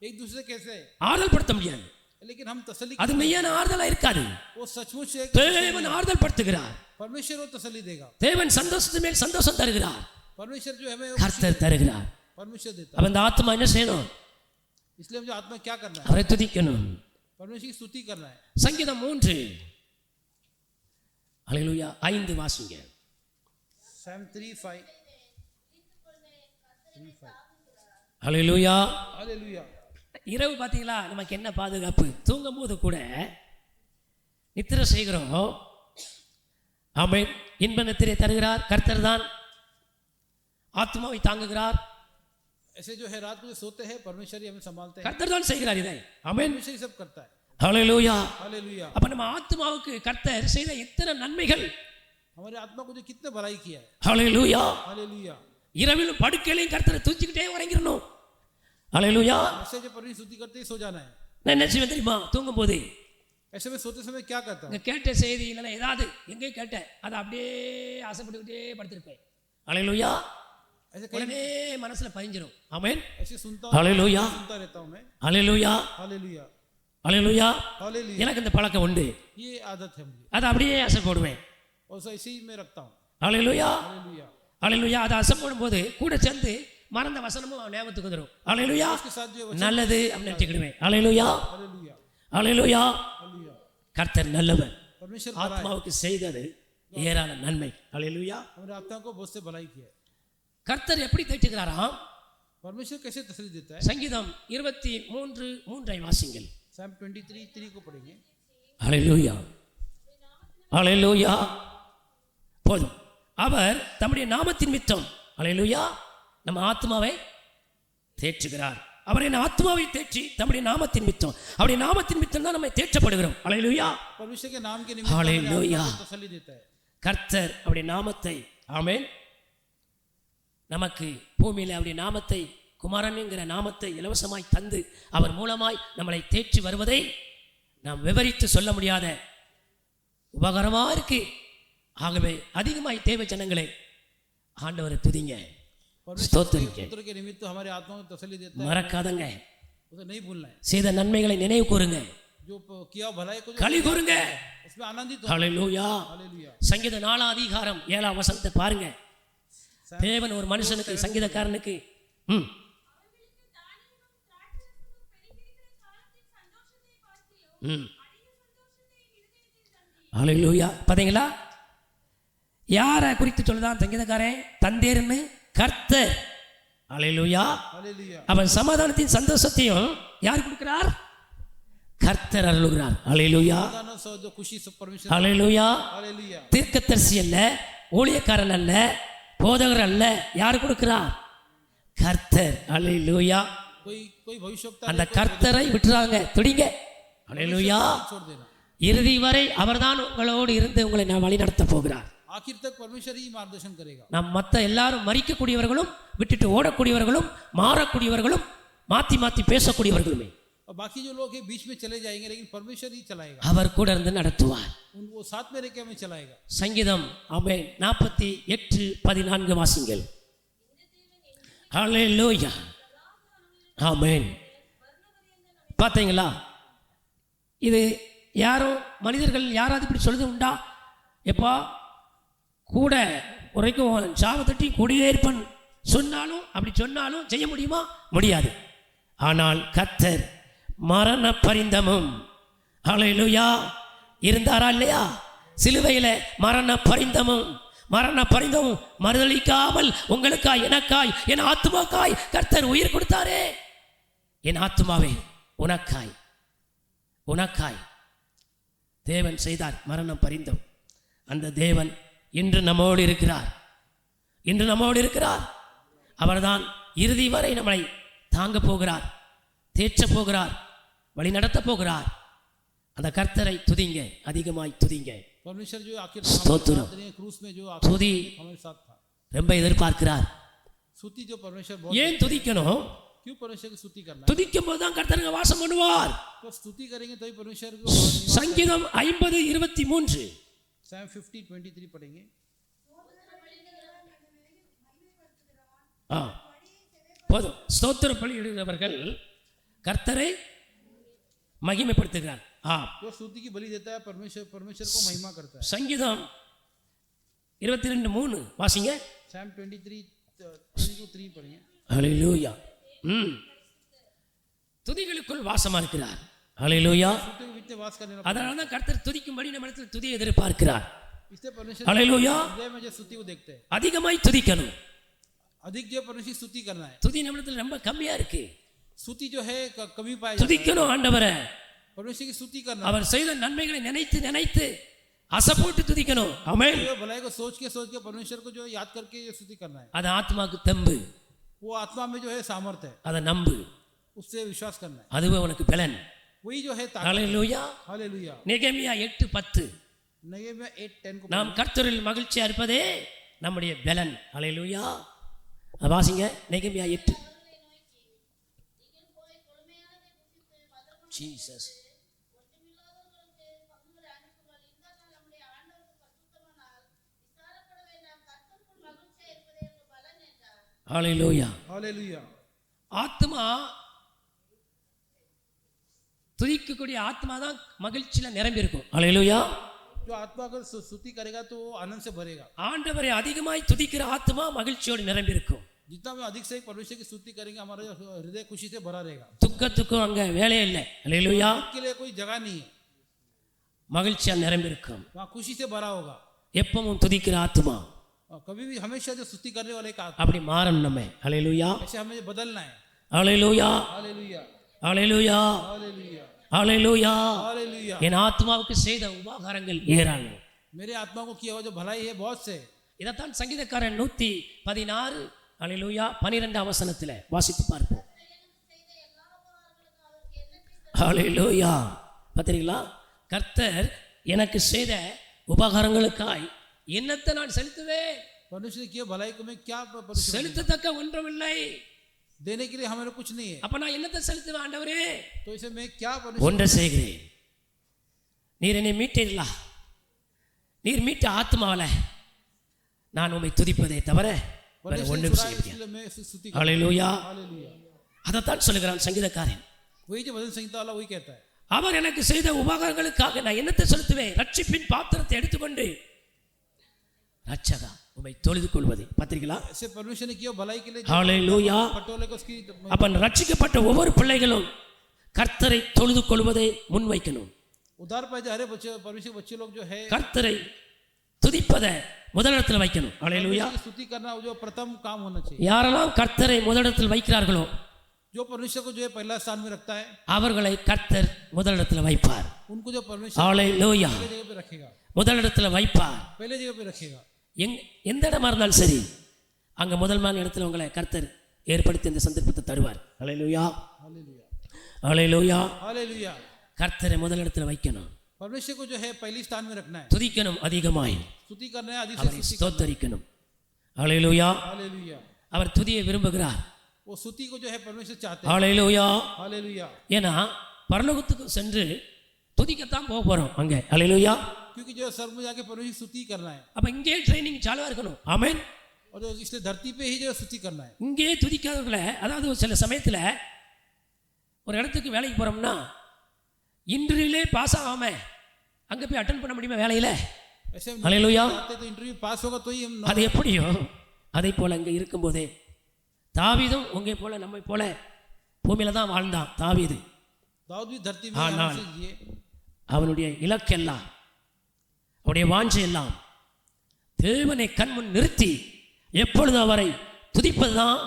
एक दूसरे कैसे ஆறுதல் படுத்த முடியாது. लेकिन हम तसल्ली அது மெய்யான ஆறுதலா இருக்காது. वो सचमुच है தேவன் ஆறுதல் படுத்துகிறார். परमेश्वर वो तसल्ली देगा. தேவன் சந்தோஷத்து மேல் சந்தோஷம் தருகிறார். परमेश्वर जो हमें கர்த்தர் தருகிறார். परमेश्वर देता அப்ப இந்த ஆத்மா என்ன செய்யணும்? इसलिए मुझे आत्मा क्या करना है? அவரை துதிக்கணும். परमेश्वर की स्तुति करना है. சங்கீதம் 3 ஹல்லேலூயா 5 வாசிங்க. Psalm 3:5 ஹல்லேலூயா. हालेलुया. இரவு பார்த்தீங்களா நமக்கு என்ன பாதுகாப்பு? தூங்கும் போது கூட நித்திரை செய்கிறோம். ஆமென். இன்ப நித்திரை தருகிறார் கர்த்தர் தான். ஆத்மாவை தாங்குகிறார் ऐसे जो है रात को जो सोते हैं परमेश्वर ही हमें संभालते हैं. கர்த்தர் தான் செய்கிறார் இதை. ஆமென். परमेश्वर ही सब करता है. ஹல்லேலூயா. हालेलुया. அப்ப நம்ம ஆத்மாவுக்கு கர்த்தர் செய்த எத்தனை நன்மைகள். हमारे आत्मा को जो कितने भलाई किया है. ஹல்லேலூயா. हालेलुया. இரவில் படுக்கையிலையும் கர்த்தரை தூச்சிக்கிட்டே உறங்கிடணும். ஹல்லேலூயா. ऐसे जो परमेश्वर स्तुति करते ही सो जाना है. நான் என்ன செய்வேன் தெரியுமா? தூங்கும் போது ऐसे में सोते समय क्या करता இங்க हूँ? கேட்ட செய்தி இல்லைன்னா ஏதாவது எங்கே கேட்டேன் அதை அப்படியே ஆசைப்பட்டுக்கிட்டே படுத்திருப்பேன். ஹல்லேலூயா. ऐसे कहीं உடனே மனசுல பதிஞ்சிரும். ஆமென். ऐसे सुनता ஹல்லேலூயா. सुनता रहता हूँ मैं. ஹல்லேலூயா. हालेलुया. ஹல்லேலூயா. हालेलुया. எனக்கு இந்த பழக்கம் உண்டு. ये आदत है मुझे அதை அப்படியே அசை போடுவேன். और सो ऐसे ही मैं रखता हूँ. ஹல்லேலூயா. हालेलुया. ஹல்லேலூயா. அதை அசை போடும்போது கூட சேர்ந்து மறந்த வசனமும் ஞாபகத்துக்கு வந்துடும். ஹல்லேலூயா. उसके साथ जो நல்லது அப்படின்னு நினைச்சுக்கிடுவேன். ஹல்லேலூயா. हालेलुया. ஹல்லேலூயா. हालेलुया. கர்த்தர் நல்லவர். परमेश्वर भला है. ஆத்மாவுக்கு செய்தது ஏராள நன்மை. ஹல்லேலூயா. हमारे आत्मा को बहुत से भलाई किया है. கர்த்தர் எப்படி தேற்றுகிறாராம்? परमेश्वर कैसे तसल्ली देता है? சங்கீதம் 23:3 வாசிங்கள். Psalm 23:3 को पढ़ेंगे. ஹல்லேலூயா. ஹல்லேலூயா. போதும். அவர் தம்முடைய நாமத்தின் நிமித்தம் ஹல்லேலூயா நம்ம ஆத்மாவை தேற்றுகிறார். அவர் என் ஆத்மாவை தேற்றி தம்முடைய நாமத்தின் நிமித்தம் அவருடைய நாமத்தின் நிமித்தம் தான் நம்ம தேற்றப்படுகிறோம். ஹல்லேலூயா. परमेश्वर के नाम के निमित्त हालेलुया. हमारे आत्मा को तसल्ली देता है. கர்த்தர் அவருடைய நாமத்தை ஆமென் நமக்கு பூமியில் அவருடைய நாமத்தை குமாரன் என்கிற நாமத்தை இலவசமாய் தந்து அவர் மூலமாய் நம்மளை தேற்றி வருவதை நாம் விவரித்து சொல்ல முடியாத உபகாரமாக இருக்கு. ஆகவே அதிகமாய் தேவை ஜனங்களே ஆண்டவரை துதிங்க, ஸ்தோத்திரிங்க, पुत्र के निमित्त हमारे आत्मा को तसल्ली देता है. மறக்காதங்க. उसे नहीं भूलना है. செய்த நன்மைகளை நினைவு கூறுங்க, जो किया भलाई को களி கூறுங்க. उसमें आनंदित हो. ஹல்லேலூயா. हालेलुया. சங்கீத 4:7 வசனத்தை பாருங்க. தேவன் ஒரு மனுஷனுக்கு சங்கீதக்காரனுக்கு ஹல்லேலூயா. பாத்தீங்களா யாரை குறித்து சொல்லுதான் சங்கீதக்காரன்? தந்தேர்னு கர்த்தர். ஹல்லேலூயா. हालेलुया. அவன் சமாதானத்தின் சந்தோஷத்தையும் யார் கொடுக்கிறார்? கர்த்தர் அருளுகிறார். ஹல்லேலூயா. दाना सो जो खुशी सब परमेश्वर. ஹல்லேலூயா. हालेलुया. தீர்க்கதரிசி அல்ல, ஊழியக்காரன் அல்ல, போதகர் அல்ல, யார் கொடுக்கிறார்? கர்த்தர். ஹல்லேலூயா. कोई कोई भविष्यवक्ता அந்த கர்த்தரை விட்டுறாங்க, துடிங்க. ஹல்லேலூயா. छोड़ देना. இறுதி வரை அவர்தான் உங்களோடு இருந்து உங்களை நான் வழி நடத்த போகிறார். आखिर तक परमेश्वर ही मार्गदर्शन करेगा. நாம் மற்ற எல்லாரும் மறிக்கக்கூடியவர்களும் விட்டுட்டு ஓடக்கூடியவர்களும் மாறக்கூடியவர்களும் மாத்தி மாத்தி பேசக்கூடியவர்களுமே और बाकी जो लोग हैं बीच में चले जाएंगे, लेकिन परमेश्वर ही चलाएगा. அவர் கூட இருந்து நடத்துவார். उनको साथ में रहकर हमें चलाएगा. சங்கீதம் ஆமென் 48:14 வாசிங்கள். ஹல்லேலூயா. ஆமென். பார்த்தீங்களா? இது யாரும் மனிதர்கள் யாராவது இப்படி சொல்லுது உண்டா? எப்பா கூட உரைக்கும் சாவை தட்டி கூடியே இருப்பன் சொன்னாலும் அப்படி சொன்னாலும் செய்ய முடியுமா? முடியாது. ஆனால் கர்த்தர் மரண பரிந்தமும் ஹல்லேலூயா இருந்தாரா இல்லையா? சிலுவையில் மரண பரிந்தமும் மறுதளிக்காமல் உங்களுக்காய் எனக்காய் என் ஆத்துமாக்காய் கர்த்தர் உயிர் கொடுத்தாரே. என் ஆத்துமாவே உனக்காய் தேவன் செய்தார் மரணம் பரிந்தம். அந்த தேவன் இன்று நம்மோடு இருக்கிறார். அவர்தான் இறுதி வரை நம்மளை தாங்க போகிறார், தேற்ற போகிறார், வழி நடத்த போகிறார். அந்த கர்த்தரை துதிங்க, அதிகமாய் துதிங்க. परमेश्वर जो आखिर स्तोत्रम. क्रूस में जो துதி हमारे साथ था. ரொம்ப எதிர்பார்க்கிறார். स्तुति जो परमेश्वर बहुत. ஏன் துதிக்கணும்? क्यों परमेश्वर की स्तुति करना? துதிக்கும் போது தான் கர்த்தருங்க வாசம் பண்ணுவார். तो स्तुति करेंगे तो ही परमेश्वर को. சங்கீதம் 50:23 Psalm 50:23 पढ़ेंगे. போதும். ஸ்தோத்திர பலியிடுகிறவர்கள் கர்த்தரை மகிமைப்படுத்துகிறார். जो स्तुति की बलि देता है परमेश्वर को महिमा करता है. சங்கீதம் 22:3 வாசிங்க. Psalm 23:3 पढ़िए. ஹல்லேலூயா. துதிகளுக்குள் வாசமா இருக்கிறார். ஹல்லேலூயா. स्तुति के बीच में वास करने वाला. அதனால தான் கர்த்தர் துதிக்கும்படி நம்மிடத்தில் துதியை எதிர்பார்க்கிறார். इससे परमेश्वर ஹல்லேலூயா. हृदय में जो स्तुति को देखते हैं. அதிகமாய் துதிக்கணும். अधिक जो परमेश्वर की स्तुति करना है. துதி நம்மிடத்தில் ரொம்ப கம்மியா இருக்கு. स्तुति जो है कमी पाई जाती है. துதிக்கணும் ஆண்டவரே. परमेश्वर की स्तुति करना. அவர் செய்த நன்மைகளை நினைத்து நினைத்து அசைப்போட்டு துதிக்கணும். ஆமென். जो भलाई को सोच के परमेश्वर को जो याद करके ये स्तुति करना है. அது ஆத்மாக்கு தெம்பு. वो आत्मा में जो है सामर्थ्य है. அதை நம்பு. उससे विश्वास करना है. அதுவே உனக்கு பலன். वही जो है ताकत. ஹல்லேலூயா. हालेलुया. நெகேமியா 8:10 नहूमिया 8:10 को நாம் கர்த்தரில் மகிழ்ச்சியா இருப்பதே நம்முடைய பலன். ஹல்லேலூயா. வாசிங்க நெகேமியா 8. ஜீசஸ். ஹல்லேலூயா. हालेलुया. ஆத்மா துதிக்கக்கூடிய ஆத்மா தான் மகிழ்ச்சியில நிரம்பி இருக்கும். ஹல்லேலூயா. जो आत्मा अगर स्तुति करेगा तो वो आनंद से भरेगा. ஆண்டவரை அதிகமாய் துதிக்கிற ஆத்மா மகிழ்ச்சியோடு நிரம்பி இருக்கும். जितना हम अधिक से परमेश्वर की स्तुति करेंगे हमारा हृदय खुशी से भरा रहेगा. துக்கத்துக்கும் அங்க வேலையே இல்லை. ஹல்லேலூயா. उसके लिए कोई जगह नहीं है. மகிழ்ச்சியா நிரம்பி இருக்கும். वहाँ खुशी से भरा होगा. எப்பவும் துதிக்கிற ஆத்மா कभी भी हमेशा जो स्तुति करने वाले का आत्मा அப்படி மாறணும் நம்ம. ஹல்லேலூயா. ऐसे हमें बदलना है. ஹல்லேலூயா. हालेलुया. ஹல்லேலூயா. हालेलुया. ஹல்லேலூயா. हालेलुया. என் ஆத்மாவுக்கு செய்த உபகாரங்கள் ஏராளம். मेरे आत्मा को किया हुआ जो भलाई है बहुत से. இதைத்தான் சங்கீதக்காரன் 116 ஹல்லேலூயா 12ஆம் வசனத்துல வாசித்து பார்ப்போம். ஹல்லேலூயா. பார்த்தீங்களா? கர்த்தர் எனக்கு செய்த உபகாரங்களுக்காய் என்னத்தை நான் செலுத்துவேன்? परमेश्वर ने किया भलाई को मैं क्या परमेश्वर செலுத்தத்தக்க ஒன்றுமில்லை. देने के लिए हमारे कुछ नहीं है. அப்ப நான் என்னத்தை செலுத்துவேன் ஆண்டவரே? तो इसे मैं क्या परमेश्वर ஒன்றை செய்கிறேன். நீர் என்னை மீட்டீர்களா? நீர் மீட்ட ஆத்மாவல நான் உம்மை துதிப்பதே தவிர வேற ஒன்றும் செய்ய முடியாது. इसलिए मैं स्तुति. ஹல்லேலூயா. हालेलुया. அதைத்தான் சொல்லுகிறான் சங்கீதக்காரன். वही जो भजन संहिता वाला वही कहता है. அவர் எனக்கு செய்த உபகாரங்களுக்காக நான் என்னத்தை செலுத்துவேன்? ரட்சிப்பின் பாத்திரத்தை எடுத்துக்கொண்டு ரட்சகா உம்மை தொழுது கொள்வது. பார்த்தீங்களா? ऐसे परमेश्वर ने किया भलाई के लिए ஹல்லேலூயா. पटोले को उसकी அப்ப ரட்சிக்கப்பட்ட ஒவ்வொரு பிள்ளைகளும் கர்த்தரை தொழுது கொள்வதை முன்வைக்கணும். उधार पाए हरे बच्चे परमेश्वर के बच्चे लोग जो है கர்த்தரை துதிப்பதை முதலிடத்தில் வைக்கணும். ஹல்லேலூயா. परमेश्वर की स्तुति करना जो प्रथम काम होना चाहिए. யாரெல்லாம் கர்த்தரை முதலிடத்தில் வைக்கிறார்களோ जो परमेश्वर को जो है पहला स्थान में रखता है அவர்களை கர்த்தர் முதலிடத்தில் வைப்பார். उनको जो परमेश्वर ஹல்லேலூயா. पहले जगह पे रखेगा. முதலிடத்தில் வைப்பார். पहले जगह पे रखेगा. எந்த இடமா இருந்தாலும் சரி அங்க முதல்மான இடத்துல உங்களை கர்த்தர் ஏற்படுத்தி இந்த சந்தர்ப்பத்தை தருவார். ஹல்லேலூயா. हालेलुया. ஹல்லேலூயா. हालेलुया. கர்த்தரை முதலிடத்தில் வைக்கணும். परमेश्वर को जो है पहली स्थान में रखना है. துதிக்கணும் அதிகமாய். स्तुति करना है अधिक அவரை से स्तुति. ஸ்தோத்தரிக்கணும். ஹல்லேலூயா. हालेलुया. அவர் துதியை விரும்புகிறார். वो स्तुति को जो है परमेश्वर चाहते हैं. ஹல்லேலூயா. हालेलुया. ஏன்னா பரலோகத்துக்கு சென்று துதிக்கத்தான் போக போறோம் அங்க. ஹல்லேலூயா. क्योंकि जो स्वर्ग में जाके परमेश्वर की स्तुति करना है அப்ப இங்கே ட்ரைனிங் சாலுவா இருக்கணும். ஆமென். और जो इसलिए धरती पे ही जो स्तुति करना है. இங்கே துதிக்காதவர்களை அதாவது சில சமயத்துல ஒரு இடத்துக்கு வேலைக்கு போறோம்னா இன்டர்வியூலே பாஸ் ஆகாம அங்க போய் அட்டென்ட் பண்ண முடியுமா வேலையில? ऐसे हम ஹல்லேலூயா. आते तो इंटरव्यू पास होगा तो ही हम அது எப்படியோ அதை போல அங்க இருக்கும்போதே தாவீதும் உங்களை போல நம்மை போல பூமியில தான் வாழ்ந்தான் தாவீது. दाऊद भी धरती में हाँ, आराम से जिए. அவனுடைய இலக்கெல்லாம் அவருடைய வாஞ்சை எல்லாம் தேவனை கண்முன் நிறுத்தி எப்பொழுது அவரை துதிப்பதுதான்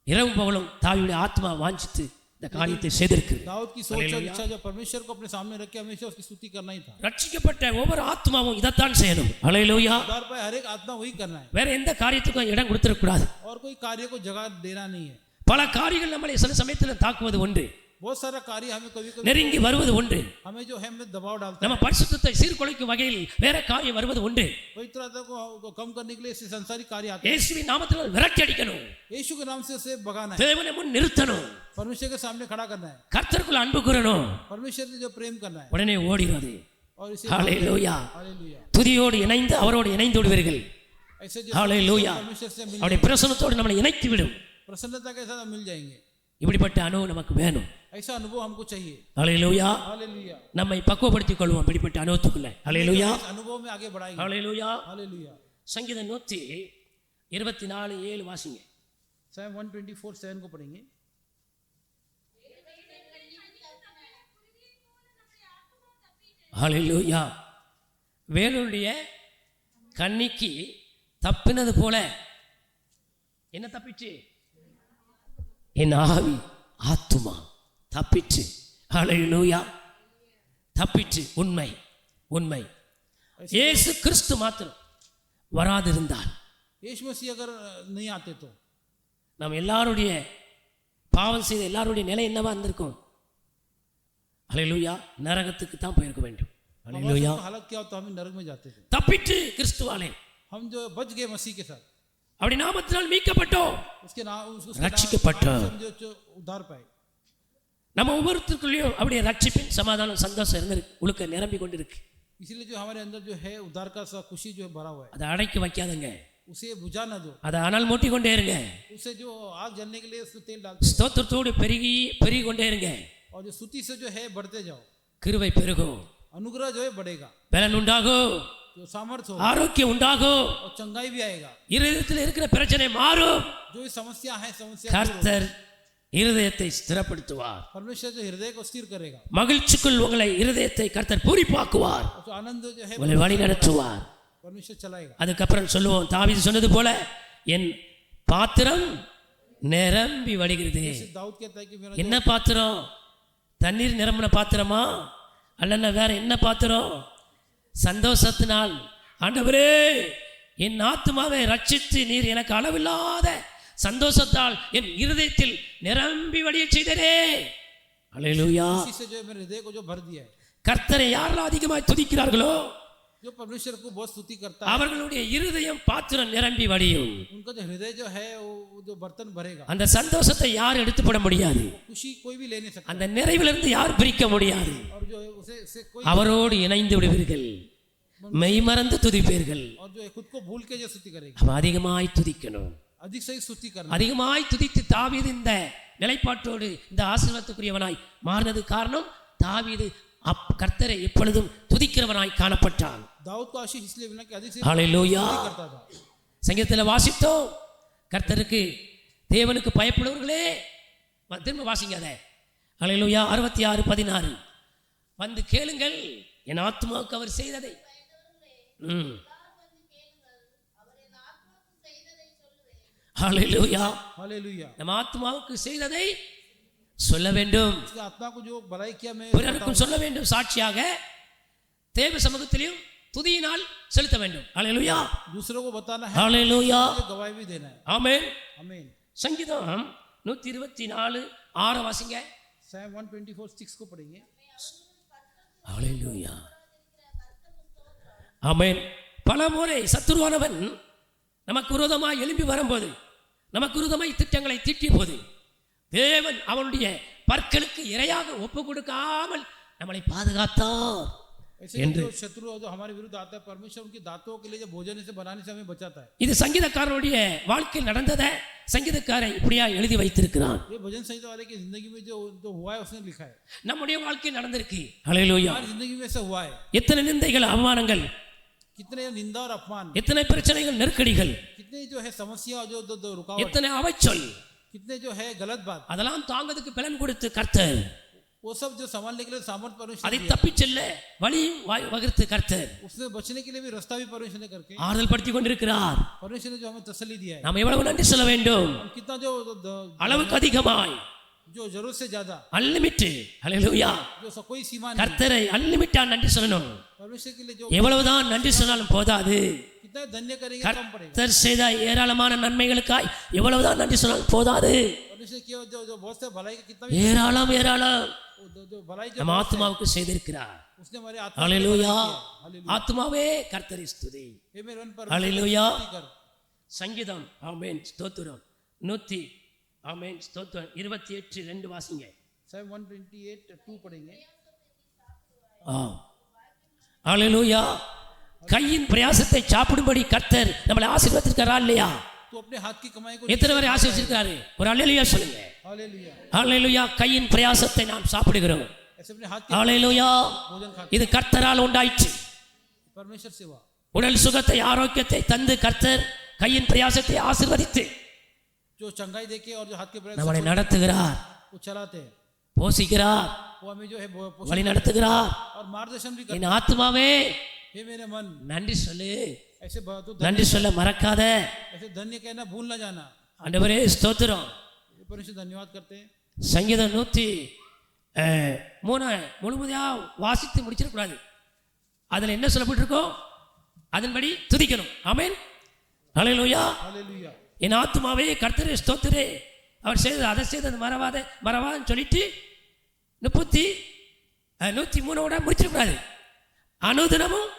இரவும் பகலும் தாவியுடைய ஆத்மா வாஞ்சித்து இந்த காரியத்தை செய்திருக்கு. दाऊद की सोच और इच्छा जो परमेश्वर को अपने सामने रख के हमेशा उसकी स्तुति करना ही था. ரட்சிக்கப்பட்ட ஒவ்வொரு ஆத்மாவும் இதைத்தான் செய்யணும். ஹல்லேலூயா. उधार पाए हर एक आत्मा वही करना है. வேற எந்த காரியத்துக்கும் இடம் கொடுத்துடக்கூடாது. और कोई कार्य को जगह देना नहीं है. பல காரியங்கள் நம்மளை சில சமயத்தில் தாக்குவது உண்டு. बहुत सारा कार्य हमें कभी कभी நெருங்கி வருவது உண்டு. हमें जो है हमें दबाव डालता है. நம்ம பரிசுத்தத்தை சீர்குலைக்கும் வகையில் வேற காரியம் வருவது உண்டு. पवित्रता को कम करने के लिए ऐसे संसारिक कार्य आते हैं. இயேசுவின் நாமத்தில் விரட்டி அடிக்கணும். यीशु के नाम से उसे भगाना है. தேவனை முன் நிறுத்தணும். परमेश्वर के सामने खड़ा करना है. கர்த்தருக்குள்ள அன்பு கூறணும். परमेश्वर से जो प्रेम करना है. உடனே ஓடிடுவது. और इसे ஹல்லேலூயா. हालेलुया. துதியோடு இணைந்து அவரோடு இணைந்து விடுவீர்கள். ऐसे जो ஹல்லேலூயா. परमेश्वर से मिल அவருடைய பிரசன்னத்தோடு நம்மளை இணைத்து விடும். प्रसन्नता के साथ हम मिल जाएंगे. இப்படிப்பட்ட அனுபவம் நமக்கு வேணும். ऐसा अनुभव हमको चाहिए. ஹல்லேலூயா. हालेलुया. நம்மை பக்குவப்படுத்திக் கொள்வோம் இப்படிப்பட்ட அனுபவத்துக்குள்ள. ஹல்லேலூயா. इस अनुभव में आगे बढ़ाएंगे. ஹல்லேலூயா. हालेलुया. சங்கீதம் 124:7 வாசிங்க. Psalm 124:7 को पढ़ेंगे. ஹல்லேலூயா. வேலுடைய கண்ணிக்கு தப்பினது போல என்ன தப்பிச்சு? என் ஆவி ஆத்துமா தப்பிச்சு. ஹல்லேலூயா. தப்பிச்சு. உண்மை உண்மை. இயேசு கிறிஸ்து மாத்திரம் வராதிருந்தால், यीशु मसीह अगर नहीं आते तो நாம் எல்லாருடைய பாவம் செய்த எல்லாருடைய நிலை என்னவா இருந்திருக்கும்? ஹல்லேலூயா. நரகத்துக்கு தான் போயிருக்க வேண்டும். ஹல்லேலூயா. हालत क्या होता, हम नरक में जाते थे. தப்பிட்டு கிறிஸ்துவாலே हम जो बच गए मसीह के साथ, அப்படி நாமத்தினால் மீட்கப்பட்டோம், उसके नाम ரட்சிக்கப்பட்டோம். जो उद्धार पाए. நம்ம ஒவ்வொருத்தருக்குள்ளேயும் அப்படியே ரட்சிப்பின் சமாதானம் சந்தோஷம் இருந்து உழுக்க நிரம்பி கொண்டு இருக்கு. इसीलिए जो हमारे अंदर जो है उद्धार का खुशी जो भरा हुआ है, அதை அடக்கி வைக்காதங்க, उसे बुझा न दो. அதை அனல் மூட்டி கொண்டே இருங்க. उसे जो आग जलने के लिए उसमें तेल डालते ஸ்தோத்திரத்தோடு பெருகி கொண்டே இருங்க. और जो स्तुति से जो है बढ़ते जाओ. கிருபை பெருகும், अनुग्रह जो है बढ़ेगा, பலன் உண்டாகும், जो सामर्थ्य हो ஆரோக்கியம் உண்டாகும், और चंगाई भी आएगा. இருதயத்தில் இருக்கிற பிரச்சனை மாறும். जो समस्या है समस्या கர்த்தர் இருதயத்தை ஸ்திரப்படுத்துவார். परमेश्वर जो हृदय को स्थिर करेगा, மகிழ்ச்சிக்குள் உங்களை இருதயத்தை கர்த்தர் பூரிப்பாக்குவார், जो आनंद जो है உங்களை வழி நடத்துவார். परमेश्वर चलाएगा. அதுக்கப்புறம் சொல்லுவோம், தாவீது சொன்னது போல என் பாத்திரம் நிரம்பி வடிகிறது. दाऊद कहता है कि मेरा என்ன பாத்திரம்? தண்ணீர் நிரம்பின பாத்திரமா அல்லனா வேற என்ன பாத்திரம்? சந்தோஷத்தினால், ஆண்டவரே என் ஆத்துமாவை ரட்சித்து நீர் எனக்கு அளவில்லாத சந்தோஷத்தால் என் இருதயத்தில் நிரம்பி வடிய செய்தரே. அல்லேலூயா. इसी से जो है मेरे हृदय को जो भर दिया है. கர்த்தரை யாரெல்லாம் அதிகமாய் துதிக்கிறார்களோ जो परमेश्वर को बहुत स्तुति करता है, அவர்களுடைய இருதயம் பாத்திரம் நிரம்பி வடியும். उनका जो हृदय जो है वो जो बर्तन भरेगा. அந்த சந்தோஷத்தை யார் எடுத்து போட முடியாது, खुशी कोई भी ले नहीं सकता, அந்த நிறைவிலிருந்து யார் பிரிக்க முடியாது. और जो है उसे कोई அவரோடு இணைந்து விடுவீர்கள், மெய்மறந்து துதிப்பீர்கள். और जो है खुद को भूल के जो स्तुति करेगा. அவன் அதிகமாய் துதிக்கணும். अधिक से स्तुति करना. அதிகமாய் துதித்து தாவீது இந்த நிலைப்பாட்டோடு இந்த ஆசீர்வாதத்துக்குரியவனாய் மாறினது காரணம், தாவீது கர்த்தரை எப்பொழுதும் துதிக்கிறவனாய் காணப்பட்டான். दाऊद को आशीष इसलिए मिला कि अधिक से ஹல்லேலூயா. स्तुति करता था. சங்கீதத்தில் வாசித்தோம், கர்த்தருக்கு தேவனுக்கு பயப்படுவர்களே, திரும்ப வாசிங்க அதை. ஹல்லேலூயா. 66:16 வந்து கேளுங்கள் என் ஆத்துமாவுக்கு அவர் செய்ததை. ஹல்லேலூயா. हालेलुया. நம்ம ஆத்துமாவுக்கு செய்ததை சொல்ல வேண்டும், इसके आत्मा को जो भलाई किया मैं பிறருக்கும் சொல்ல வேண்டும். சாட்சியாக தேவ சமூகத்திலும் துதியினால் செலுத்த வேண்டும். ஹல்லேலூயா. दूसरों को बताना है, ஹல்லேலூயா. गवाही भी देना है. ஆமென். आमीन. சங்கீதம் 124:6 வாசிங்க. Psalm 124:6 को पढ़ेंगे. ஹல்லேலூயா. ஆமென். பலமுறை சத்துருவானவன் நமக்கு விரோதமாய் எழும்பி வரும்போது, நமக்கு விரோதமாய் திட்டங்களை தீட்டிய போது, தேவன் அவனுடைய பற்களுக்கு இரையாக ஒப்பு கொடுக்காமல் நம்மளை பாதுகாத்தார் ऐसे என்று. जो शत्रु जो हमारे विरुद्ध आता है, परमेश्वर उनके दांतों के लिए जो भोजन से बनाने से हमें बचाता है. இது சங்கீதக்காரனுடைய வாழ்க்கையில் நடந்ததை சங்கீதக்காரன் இப்படியா எழுதி வைத்திருக்கிறான். ये भजन संहिता वाले की जिंदगी में जो जो हुआ है उसने लिखा है. நம்முடைய வாழ்க்கையில் நடந்திருக்கு. ஹல்லேலூயா. हमारी जिंदगी में ऐसा हुआ है. எத்தனை நிந்தைகள், அவமானங்கள், कितने निंदा और अपमान, எத்தனை பிரச்சனைகள், நெருக்கடிகள், कितने जो है समस्या, जो रुकावट, எத்தனை அவச்சொல், कितने जो है गलत बात, அதெல்லாம் தாங்கிறதுக்கு பலன் கொடுத்து கர்த்தர் वो सब जो संभालने के लिए सामर्थ्य परमेश्वर அதை ने दिया. தப்பி செல்ல வழியும் வகுத்து கர்த்தர் उसने बचने के लिए भी रास्ता भी परमेश्वर ने करके ஆறுதல் படுத்தி கொண்டிருக்கிறார். परमेश्वर ने जो हमें तसल्ली दिया है. நாம் எவ்வளவு நன்றி சொல்ல வேண்டும்? हम कितना जो அளவுக்கு அதிகமாய், जो जरूरत से ज्यादा, அன்லிமிட். ஹல்லேலூயா. जो कोई सीमा नहीं. கர்த்தரை அன்லிமிட்டா நன்றி சொல்லணும். परमेश्वर के लिए जो எவ்வளவுதான் நன்றி சொன்னாலும் போதாது. कितना धन्य करेंगे कम पड़ेगा. கர்த்தர் செய்த ஏராளமான நன்மைகளுக்காய் எவ்வளவுதான் நன்றி சொன்னாலும் போதாது. परमेश्वर की जो बहुत से भलाई का कितना भी ஏராளம் ஏராளம் जो भलाई जो நம்ம ஆத்மாவுக்கு செய்திருக்கிறார். उसने हमारे आत्मा ஹல்லேலூயா. हालेलुया. ஆத்மாவே கர்த்தரை ஸ்துதி. हे मेरे मन पर ஹல்லேலூயா. स्तुति कर. சங்கீதம் ஆமென் ஸ்தோத்திரம் 100 ஆமென் ஸ்தோத்திரம் 28:2 வாசிங்க. Psalm 128:2 पढ़ेंगे. ஹல்லேலூயா. கையின் பிரயாசத்தை சாப்பிடும்படி கர்த்தர் நம்மளை ஆசீர்வதிச்சிருக்காரா இல்லையா? तू अपने हाथ की कमाई को எத்தனை பேரை ஆசீர்வதிச்சிருக்காரு? ஒரு ஹல்லேலூயா சொல்லுங்க. हालेलुया। ஹalleluya. கையின் பிரயாசத்தை நாம் சாப்பிடுகிறோம். ऐसे अपने हाथ के ஹalleluya. भोजन खाते இது கர்த்தரால் உண்டாயிற்று. परमेश्वर से हुआ। உடல் சுகத்தை ஆரோக்கியத்தை தந்து கர்த்தர் கையின் பிரயாசத்தை ஆசீர்வதித்து जो चंगाई देके और जो हाथ के प्रयास நம்மை நடத்துகிறார், वो चलाते हैं, போஷிக்கிறார், वो हमें जो है வழி நடத்துகிறார். और मार्गदर्शन भी करते என் ஆத்துமாவே हे मेरे मन। நன்றி சொல்லு, ऐसे तो நன்றி சொல்ல மறக்காத. ऐसे धन्य कहना भूल ना जाना। ஆண்டவரே ஸ்தோத்திரம். परमेश्वर धन्यवाद करते हैं। சங்கீதம் 103 முழுமையாக வாசித்து முடிச்சிடக்கூடாது. அதில் என்ன சொல்லப்பட்டிருக்கோ அதன்படி துதிக்கணும். ஆமென். ஹalleluya. हालेलुया। என் ஆத்துமாவே கர்த்தரே ஸ்தோத்திரே, அவர் செய்தது அதை செய்தது மறவாதன்னு சொல்லிட்டு 103 முடிச்சிடக்கூடாது. அனுதினமும்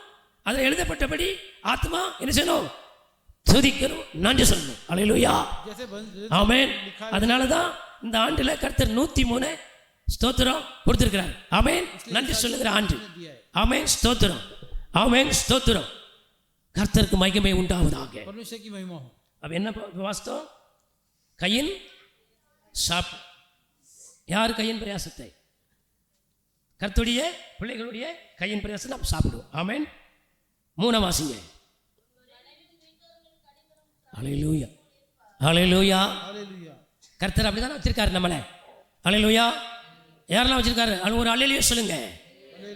அதில் எழுதப்பட்டபடி ஆத்மா என்ன செய்யணும்? துதிக்கணும், நன்றி சொல்லணும். ஹalleluya. जैसे ஆமென். அதனால தான் இந்த ஆண்டில் கர்த்தர் 103 ஸ்தோத்திரம் கொடுத்திருக்கிறார். ஆமென். நன்றி சொல்லுகிற ஆண்டு. ஆமென். ஸ்தோத்திரம். ஆமென். ஸ்தோத்திரம். கர்த்தருக்கு மகிமை உண்டாவதாக. परमेश्वर की महिमा हो। அப்ப என்ன வாஸ்தவம்? கையின் சாப் யார் கையின் பிரயாசத்தை? கர்த்தருடைய பிள்ளைகளுடைய கையின் பிரயாசத்தை நாம் சாப்பிடுவோம். ஆமென். 3 வாசிங்க. ஹalleluya. ஹalleluya. हालेलुया। கர்த்தர் அப்படிதானே வச்சிருக்காரு நம்மளை. ஹalleluya. யாரெல்லாம் வச்சிருக்காரு? ஒரு ஹalleluya சொல்லுங்க.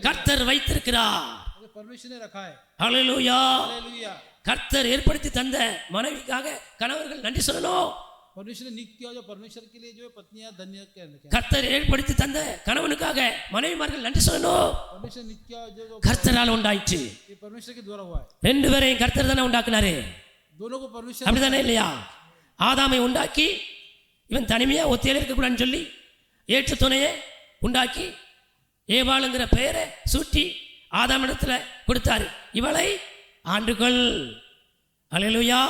கர்த்தர் வைத்திருக்கிறார். परमेश्वर ने रखा है। ஹalleluya. हालेलुया। கர்த்தர் ஏற்படுத்தி தந்த மனைவிக்காக கணவர்கள் நன்றி சொல்லணும். परमेश्वर ने नियुक्त किया जो परमेश्वर के लिए जो है पत्नियां धन्य कहते हैं। கர்த்தர் ஏற்படுத்தி தந்த கணவனுக்காக மனைவிமார்கள் நன்றி சொல்லணும். परमेश्वर नियुक्त किया जो கர்த்தரால் உண்டாயிற்று. ये परमेश्वर के द्वारा हुआ है। ரெண்டு பேரையும் கர்த்தர் தானே உண்டாக்குனாரு. दोनों को परमेश्वर அப்படிதானே இல்லையா? ஆதாமை உண்டாக்கி இவன் தனிமையா ஒத்தையில இருக்கக்கூடாதுன்னு சொல்லி ஏற்ற துணையை உண்டாக்கி ஏவாளுங்கிற பெயரை சூட்டி ஆதாமிடத்துல கொடுத்தாரு. இவளை ஆண்டுகள். ஹalleluya.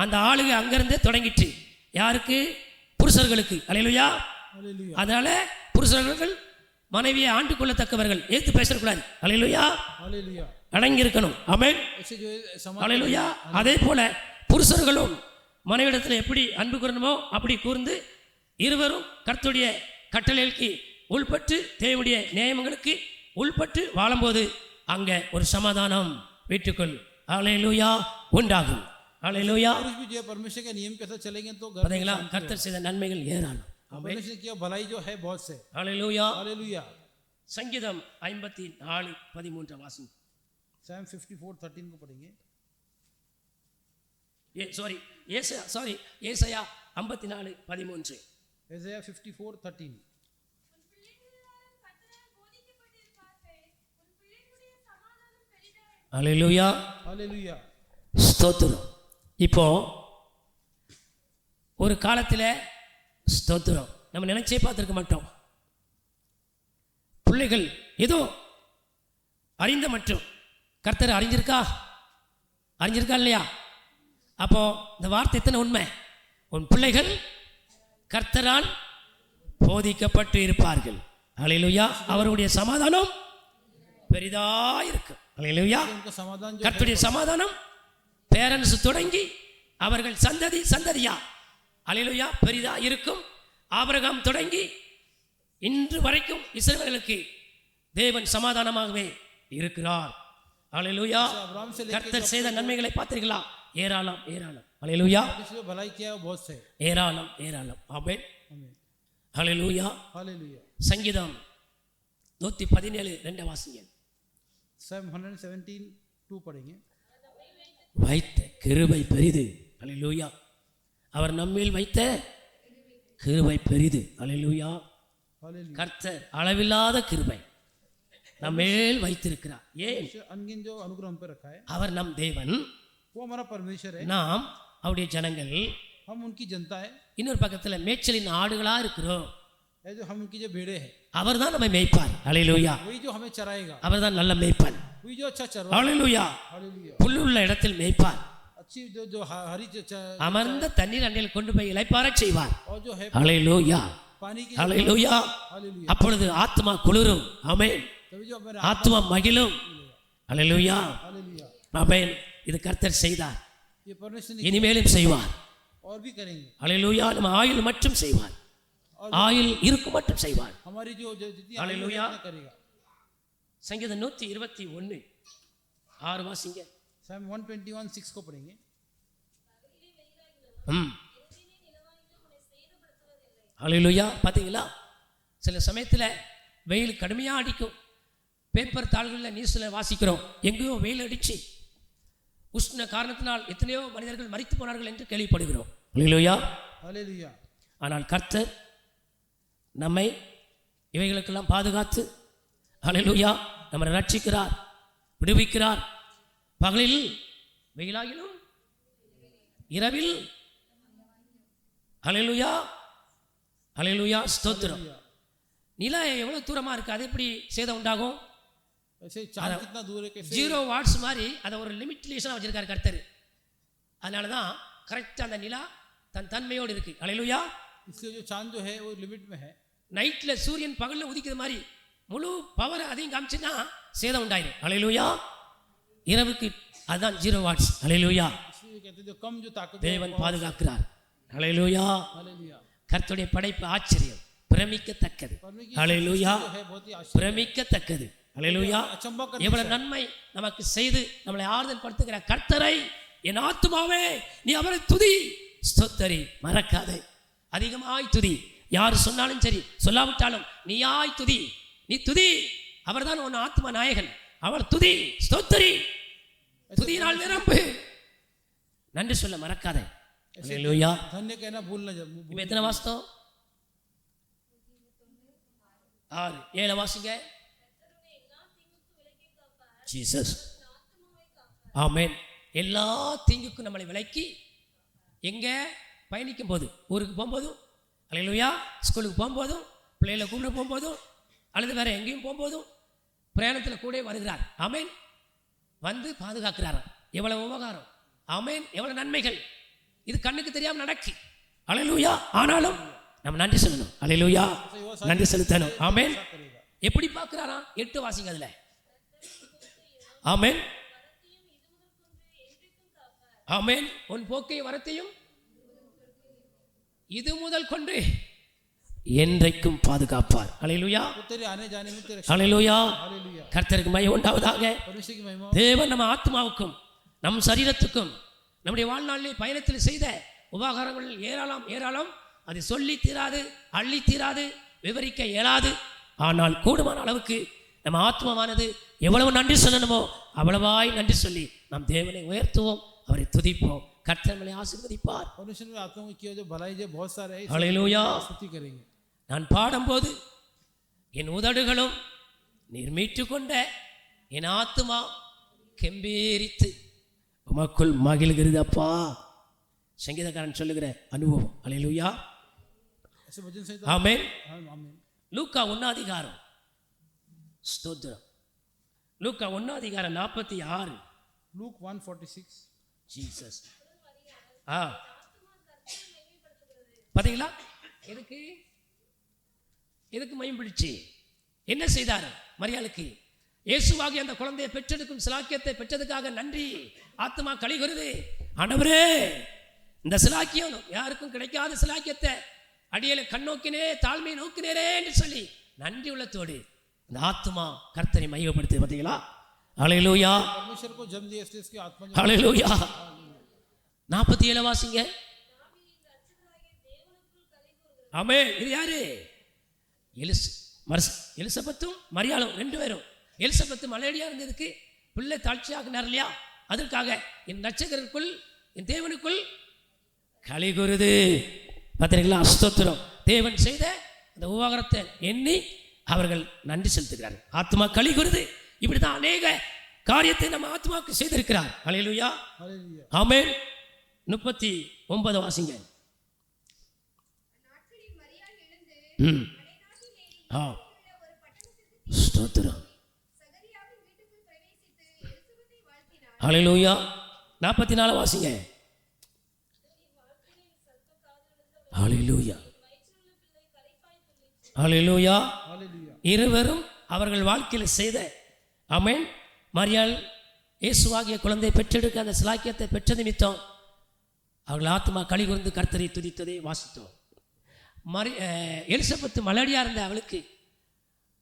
அந்த ஆளுகை அங்கிருந்தே தொடங்கிட்டு யாருக்கு? புருஷர்களுக்கு. ஹalleluya. हालेलुया। அதனால புருஷர்கள் மனைவியை ஆண்டு கொள்ளத்தக்கவர்கள், ஏத்து பேசக்கூடாது. ஹalleluya. हालेलुया। அடங்கி இருக்கணும். ஆமென். ऐसे जो समाज ஹalleluya. அதே போல புருஷர்களும் மனைவிடத்தில் எப்படி அன்பு கூறணுமோ அப்படி கூர்ந்து இருவரும் கர்த்தருடைய கட்டளைகளுக்கு உள்பட்டு தேவனுடைய நியமங்களுக்கு உள்பட்டு வாழும்போது அங்க ஒரு சமாதானம் வீட்டுக்குள் ஹalleluya உண்டாகும். ஹalleluya. पुरुष भी जो है परमेश्वर के नियम के साथ चलेंगे तो घर में பாத்தீங்களா? शांति கர்த்தர் செய்த நன்மைகள் ஏராளம். होगा। परमेश्वर ने किया भलाई जो है बहुत से। ஹalleluya. हालेलुया। சங்கீதம் 54:13 வாசிங்க. Psalm 54:13 को पढ़ेंगे। ஏசாயா 54:13. Isaiah 54:13। ஹalleluya. हालेलुया। ஸ்தோத்திரம். இப்போ ஒரு காலத்தில் ஸ்தோத்திரம் நம்ம நினைச்சே பார்த்துருக்க மாட்டோம். பிள்ளைகள் ஏதோ அறிந்த மட்டும் கர்த்தர் அறிஞ்சிருக்கா இல்லையா? அப்போ இந்த வார்த்தை எத்தனை உண்மை? உன் பிள்ளைகள் கர்த்தரால் போதிக்கப்பட்டு இருப்பார்கள். ஹalleluya. அவருடைய சமாதானம் பெரிதா இருக்கும். ஹalleluya. उनका समाधान जो கர்த்தருடைய சமாதானம் பேரண்ட்ஸ் தொடங்கி அவர்கள் சந்ததியா ஹalleluya பெரிதா இருக்கும். ஆபிரகாம் தொடங்கி இன்று வரைக்கும் இஸ்ரவேலுக்கு தேவன் சமாதானமாகவே இருக்கிறார். ஹalleluya. கர்த்தர் செய்த நன்மைகளை பார்த்தீர்களா? ஏராளம் ஏராளம். ஹalleluya. परमेश्वर भलाई किया है बहुत से। ஏராளம் ஏராளம். ஆமென். ஹalleluya. हालेलुया। சங்கீதம் 117:2 வாசிங்க. Psalm 117:2 पढ़ेंगे। வைத்த கிருபை பெரிது. ஹalleluya. அவர் நம்மில் வைத்த கிருபை பெரிது. ஹalleluya. हालेलुया। கர்த்தர் அளவில்லாத கிருபை நம்மேல் வைத்திருக்கிறார். ஏன்? अनगिन जो अनुग्रह हम पे रखा है। அவர் நம் தேவன், वो हमारा परमेश्वर है। நாம் அவருடைய ஜனங்கள். हम उनकी जनता है। இன்னொரு பக்கத்துல மேய்ச்சலின் ஆடுகளா இருக்கிறோம். ये जो हम उनकी जो भेड़े हैं। அவர் தான் நம்மை மேய்ப்பார். ஹalleluya. वही जो हमें चराएगा। அவர் தான் நல்ல மேய்ப்பான். वही जो अच्छा चरवा। ஹalleluya. हालेलुया। புல்லுள்ள இடத்தில் மேய்ப்பார். अच्छी जो हरी அமர்ந்த தண்ணீர் அண்டையில் கொண்டு போய் இளைப்பாறச் செய்வார். और जो है ஹalleluya. पानी की। ஹalleluya. हालेलुया। அப்பொழுது ஆத்மா குளிரும். ஆமென். तभी जो हमारे ஆத்மா மகிழும். ஹalleluya. हालेलुया। ஆமென். இது கர்த்தர் செய்தார், ये परमेश्वर ने இனிமேலும் செய்வார். और भी करेंगे। ஹalleluya. நம்ம ஆயுள் மட்டும் செய்வார். ஆயுள் இருக்கும் மட்டும் செய்வார். हमारी जो जितनी हालेलुया। करेगा। சங்கீதம் 121 6 வாசிங்க. Psalm 121:6 को पढ़ेंगे। ஹல்லேலூயா. பாத்தீங்களா, சில சமயத்தில் வெயில் கடுமையாக அடிக்கும். பேப்பர் தாள்களில் நியூஸில் வாசிக்கிறோம், எங்கேயோ வெயில் அடிச்சு உஷ்ண காரணத்தினால் எத்தனையோ மனிதர்கள் மரித்து போனார்கள் என்று கேள்விப்படுகிறோம். ஹல்லேலூயா. हालेलुया। ஆனால் கர்த்தர் நம்மை இவைகளுக்கெல்லாம் பாதுகாத்து ஹல்லேலூயா நம்மை ரட்சிக்கிறார், விடுவிக்கிறார். பகலில் வெயிலாகிலும் இரவில் ஹல்லேலூயா ஹல்லேலூயா ஸ்தோத்திரம். நிலா எவ்வளவு தூரமா இருக்கு, அது எப்படி சேதம் உண்டாகும்? ऐसे चांद कितना दूर है, कैसे 0 வாட்ஸ் மாதிரி அதை ஒரு லிமிட்லேஷனாக வச்சிருக்காரு கர்த்தர். அதனால தான் கரெக்டாக அந்த நிலா தன் தன்மையோடு இருக்கு. ஹல்லேலூயா. इसलिए जो चांद जो है वो लिमिट में है। நைட்டில் சூரியன் பகலில் உதிக்கிற மாதிரி முழு பவர் அதையும் காமிச்சுன்னா சேதம் உண்டாயிடும். ஹல்லேலூயா. இரவுக்கு அதுதான் 0 வாட்ஸ். ஹல்லேலூயா. इसलिए कहते हैं जो कम जो ताकत தேவன் பாதுகாக்கிறார். ஹல்லேலூயா. हालेलुया। கர்த்தருடைய படைப்பு ஆச்சரியம், பிரமிக்கத்தக்கது. ஹல்லேலூயா. है बहुत ही आश्चर्य, பிரமிக்கத்தக்கது. ஹல்லேலூயா. अचंभा करने எவ்வளவு நன்மை நமக்கு செய்து நம்மளை ஆறுதல் படுத்துகிற கர்த்தரை என் ஆத்துமாவே நீ அவரை துதி, ஸ்தோத்தரி, மறக்காதே. அதிகமாய் துதி. யார் சொன்னாலும் சரி சொல்லாவிட்டாலும் நீயாய் துதி, நீ துதி. அவர்தான் உன் ஆத்மா நாயகன். அவர் துதி, ஸ்தோத்தரி, துதியினால் நிரம்பு. நன்றி சொல்ல மறக்காதே. ஹல்லேலூயா. धन्य कहना भूलना जब இப்ப எத்தனை வாசித்தோம்? 6 7 வாசிங்க. ஜீசஸ். ஆமென். எல்லா தீங்குக்கும் நம்மளை விலக்கி எங்க பயணிக்கும் போது, ஊருக்கு போகும்போதும் ஹல்லேலூயா, ஸ்கூலுக்கு போகும்போதும், பிள்ளைகளை கூப்பிட போகும்போதும், அல்லது வேற எங்கேயும் போகும்போதும் பிரயாணத்தில் கூட வருகிறார். ஆமென். வந்து பாதுகாக்கிறார். எவ்வளவு உபகாரம். ஆமென். எவ்வளவு நன்மைகள். இது கண்ணுக்கு தெரியாம நடக்கு. ஹல்லேலூயா. ஆனாலும் நம்ம நன்றி சொல்லணும். ஹல்லேலூயா. நன்றி செலுத்தணும். ஆமென். எப்படி பார்க்கிறாரா? 8 வாசிங்க அதுல. ஆமென். ஆமென். உன் போக்கை வரத்தையும் இது முதல் கொண்டு என்றைக்கும் பாதுகாப்பார். ஹல்லேலூயா. तेरे आने जाने में तेरे ஹல்லேலூயா. हालेलुया। கர்த்தருக்கு மகிமை உண்டாவதாக. परमेश्वर की महिमा। தேவன் நம்ம ஆத்மாவுக்கும் நம் சரீரத்துக்கும் நம்முடைய வாழ்நாளில் பயணத்தில் செய்த உபகாரங்கள் ஏராளம் ஏராளம். அது சொல்லி தீராது, அள்ளி தீராது, விவரிக்க இயலாது. ஆனால் கூடுமான அளவுக்கு நம்ம ஆத்மாவானது எவ்வளவு நன்றி சொல்லணுமோ அவ்வளவாய் நன்றி சொல்லி நாம் தேவனை உயர்த்துவோம், அவரை துதிப்போம். கர்த்தர் நம்மை ஆசீர்வதிப்பார். परमेश्वर ने आत्मा में किया जो भलाई जो बहुत सारे है, ஹல்லேலூயா. स्तुति करेंगे। நான் பாடும்போது என் உதடுகளும் நீர் மீட்டு கொண்ட என் ஆத்துமா கெம்பீரித்து உமக்குள் மகிழ்கிறது அப்பா. சங்கீதக்காரன் சொல்லுகிற அனுபவம். ஹல்லேலூயா. ऐसे वचन से ஆமென். आमीन। லூக்கா 1 அதிகாரம் ஸ்தோத்திரம். லூக்கா 1 அதிகாரம் 46. लूक 1:46। ஜீசஸ். பாத்தீங்களா? எதுக்கு எதுக்கு மயம் பிடிச்சு என்ன செய்தார்? மரியாளுக்கு இயேசுவாகி அந்த குழந்தையை பெற்றெடுக்கும் சிலாக்கியத்தை பெற்றதுக்காக நன்றி. ஆத்மா கலிகிறது. ஆண்டவரே, இந்த சிலாக்கியம் யாருக்கும் கிடைக்காத சிலாக்கியத்தை அடியலை கண்ணோக்கினே, தாழ்மையை நோக்கினேரே என்று சொல்லி நன்றி உள்ளத்தோடு இந்த ஆத்மா கர்த்தரை மையப்படுத்து. பார்த்தீங்களா? ஹல்லேலூயா. परमेश्वर को जन्म दिया इसलिए इसकी आत्मा जो ஹல்லேலூயா. 47 வாசிங்க. ஆமென். இது யாரு? எலிசபெத்தும் மரியாளும் 2 பேரும். எலிசபெத்து மலையடியா இருந்ததுக்கு பிள்ளை தாழ்ச்சியாகினார் இல்லையா? அதற்காக என் ரட்சகருக்குள் என் தேவனுக்குள் களி கூறுது. பார்த்தீங்களா? ஸ்தோத்திரம். தேவன் செய்த அந்த உபகாரத்தை எண்ணி அவர்கள் நன்றி செலுத்துகிறார்கள். ஆத்மா களி கூறுது. இப்படிதான் அநேக காரியத்தை நம்ம ஆத்மாவுக்கு செய்திருக்கிறார். ஹல்லேலூயா. हालेलुया। ஆமென். 39 வாசிங்க. ஸ்தோத்திரம். ஹல்லேலூயா. 44 வாசிங்க. ஹல்லேலூயா. ஹல்லேலூயா. हालेलुया। இருவரும் அவர்கள் வாழ்க்கையில் செய்த ஆமென். மரியாள் இயேசுவாகிய குழந்தை பெற்றெடுக்க அந்த சிலாக்கியத்தை பெற்ற நிமித்தம் அவர்கள் ஆத்மா களி கூர்ந்து கர்த்தரை துதித்ததை வாசித்தோம். எலிசபெத்து மலடியாக இருந்த அவளுக்கு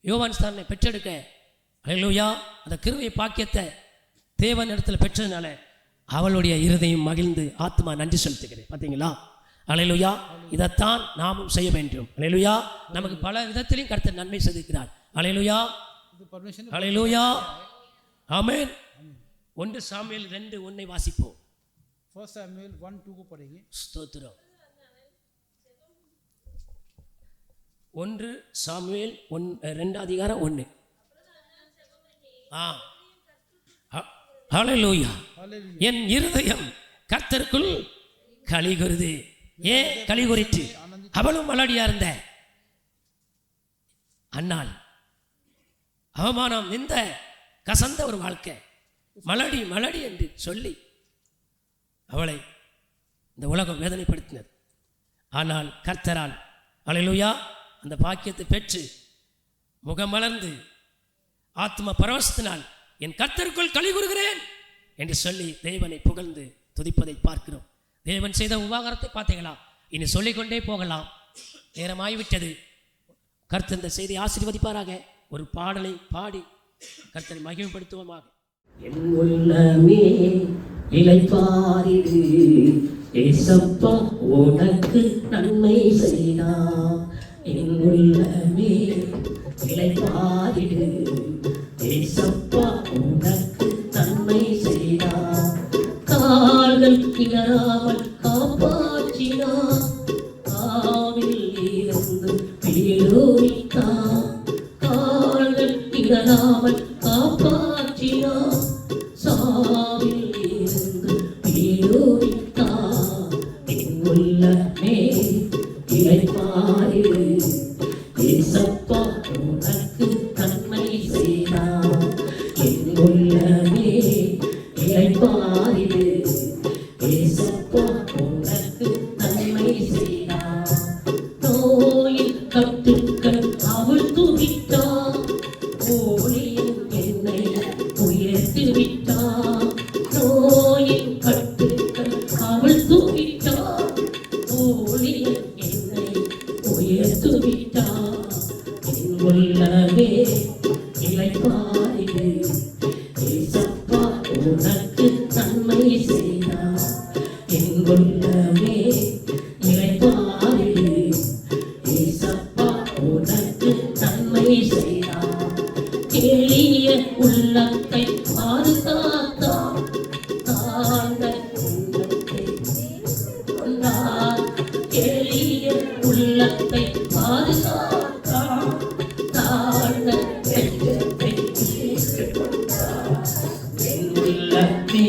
யோவான் ஸ்தானை பெற்றெடுக்க அல்லேலூயா அந்த கிருபை பாக்கியத்தை தேவன் இடத்துல பெற்றதுனால அவளுடைய இருதயம் மகிழ்ந்து ஆத்மா நன்றி செலுத்துகிறேன். பார்த்தீங்களா? அல்லேலூயா. இதைத்தான் நாமும் செய்ய வேண்டும். அல்லேலூயா. நமக்கு பல விதத்திலையும் கர்த்தர் நன்மை செய்திருக்கிறார். அல்லேலூயா, அல்லேலூயா, ஆமென். 1 சாமுவேல் 2:1 வாசிப்போம். 1 सामुएल 1:2 को पढ़ेंगे. ஸ்தோத்திரம். 1 சாமுவேல் 2:1. ஹல்லேலூயா. என் இருதயம் கர்த்தருக்குள் கலிகுருது. ஏன் கலிகுறித்து? அவளும் மலடியா இருந்த அன்னாள் அவமானம், இந்த கசந்த ஒரு வாழ்க்கை, மலடி மலடி என்று சொல்லி அவளை இந்த உலகம் வேதனைப்படுத்தினது. ஆனால் கர்த்தரால் அல்லேலூயா அந்த பாக்கியத்தை பெற்று முகமலர்ந்து ஆத்ம பரவசத்தினால் என் கர்த்தருக்குள் களி கூறுகிறேன் என்று சொல்லி தேவனை புகழ்ந்து துதிப்பதை பார்க்கிறோம். தேவன் செய்த உபகாரத்தை பார்த்தீங்களா? இனி சொல்லிக்கொண்டே போகலாம், நேரமாகிவிட்டது. கர்த்தர் இந்த செய்தி ஆசீர்வதிப்பாராக. ஒரு பாடலை பாடி கர்த்தரை மகிமைப்படுத்துவோமாக. என் உள்ளமே இளைப்பாறிடு, ஏசப்பா உனக்கு நன்மை செய்தார். என் உள்ளமே இளைப்பாறிடு, ஏசப்பா உனக்கு நன்மை செய்தார். கால்கள் கிளறாமல் காப்பாற்றினார், காவில் இருந்து வீழோரித்தார். கால்கள் கிளறாமல் காப்பாற்றினார், சாவில் இருந்து வீழோரித்தார். என் உள்ளமே இளைப்பாறிடு, ஏசப்பா உனக்கு நன்மை செய்தார். என் உள்ளமே இளைப்பாறிடு, ஏசப்பா உனக்கு நன்மை செய்தார். நோயின் கட்டுக்கள் அவள் துவிட்டார், ஊழியன் என்னை உயர்த்தி விட்டார். நோயின் கட்டுக்கள் அவள் துவிட்டார், ஊழியன் என்னை உயர்த்தி விட்டார். என் உள்ளமே இளைப்பாறிடு, ஏசப்பா உனக்கு நன்மை செய்தார். என் உள்ளமே இளைப்பாறிடு, ஏசப்பா உனக்கு நன்மை செய்தார். எளிய உள்ளத்தை பாதுகாத்தார், தாழ்ந்த உள்ளத்தை கொண்டார். எளிய உள்ளத்தை பாதுகாத்தார், தாழ்ந்த உள்ளத்தை கொண்டார். என் உள்ளமே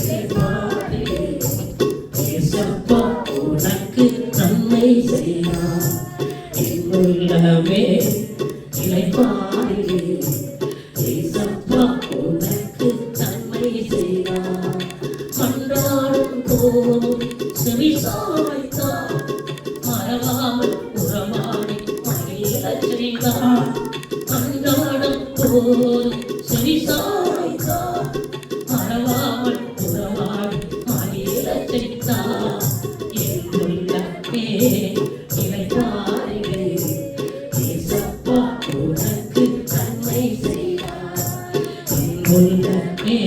இளைப்பாறிடு, ஏசப்பா உனக்கு நன்மை செய்தார். என் உள்ளமே இளைப்பாறிடு, ஏசப்பா உனக்கு நன்மை செய்தார். மன்றாடும் போதும் செவி சாய்த்தார், மறவாமல் உறவாடி மகிழச் செய்தார். மன்றாடும் போதும் செவி சாய்த்தார், மறவாமல் உறவாடி மகிழச் செய்தார். என் உள்ளமே இளைப்பாறிடு, ஏசப்பா உனக்கு நன்மை செய்தார். என் உள்ளமே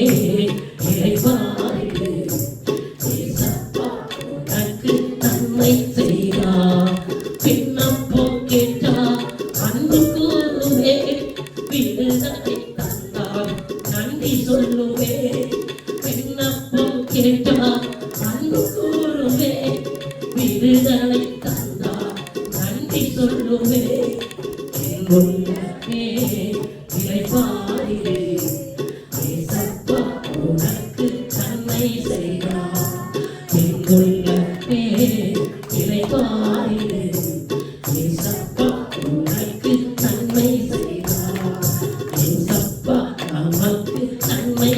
இளைப்பாறிடு, ஏசப்பா உனக்கு நன்மை செய்தார். விண்ணப்பம் கேட்டார் அன்பு கூறுவே, விடுதலை தந்தார் நன்றி சொல்லுவே. விண்ணப்பம் கேட்டார் அன்பு கூறுவே, விடுதலை தந்தார் நன்றி சொல்லுவே. என் உள்ளமே இளைப்பாறிடு, ஏசப்பா உனக்கு நன்மை செய்தார். என் உள்ளமே இளைப்பாறிடு, ஏசப்பா உனக்கு நன்மை செய்தார். ஏசப்பா நமக்கு நன்மை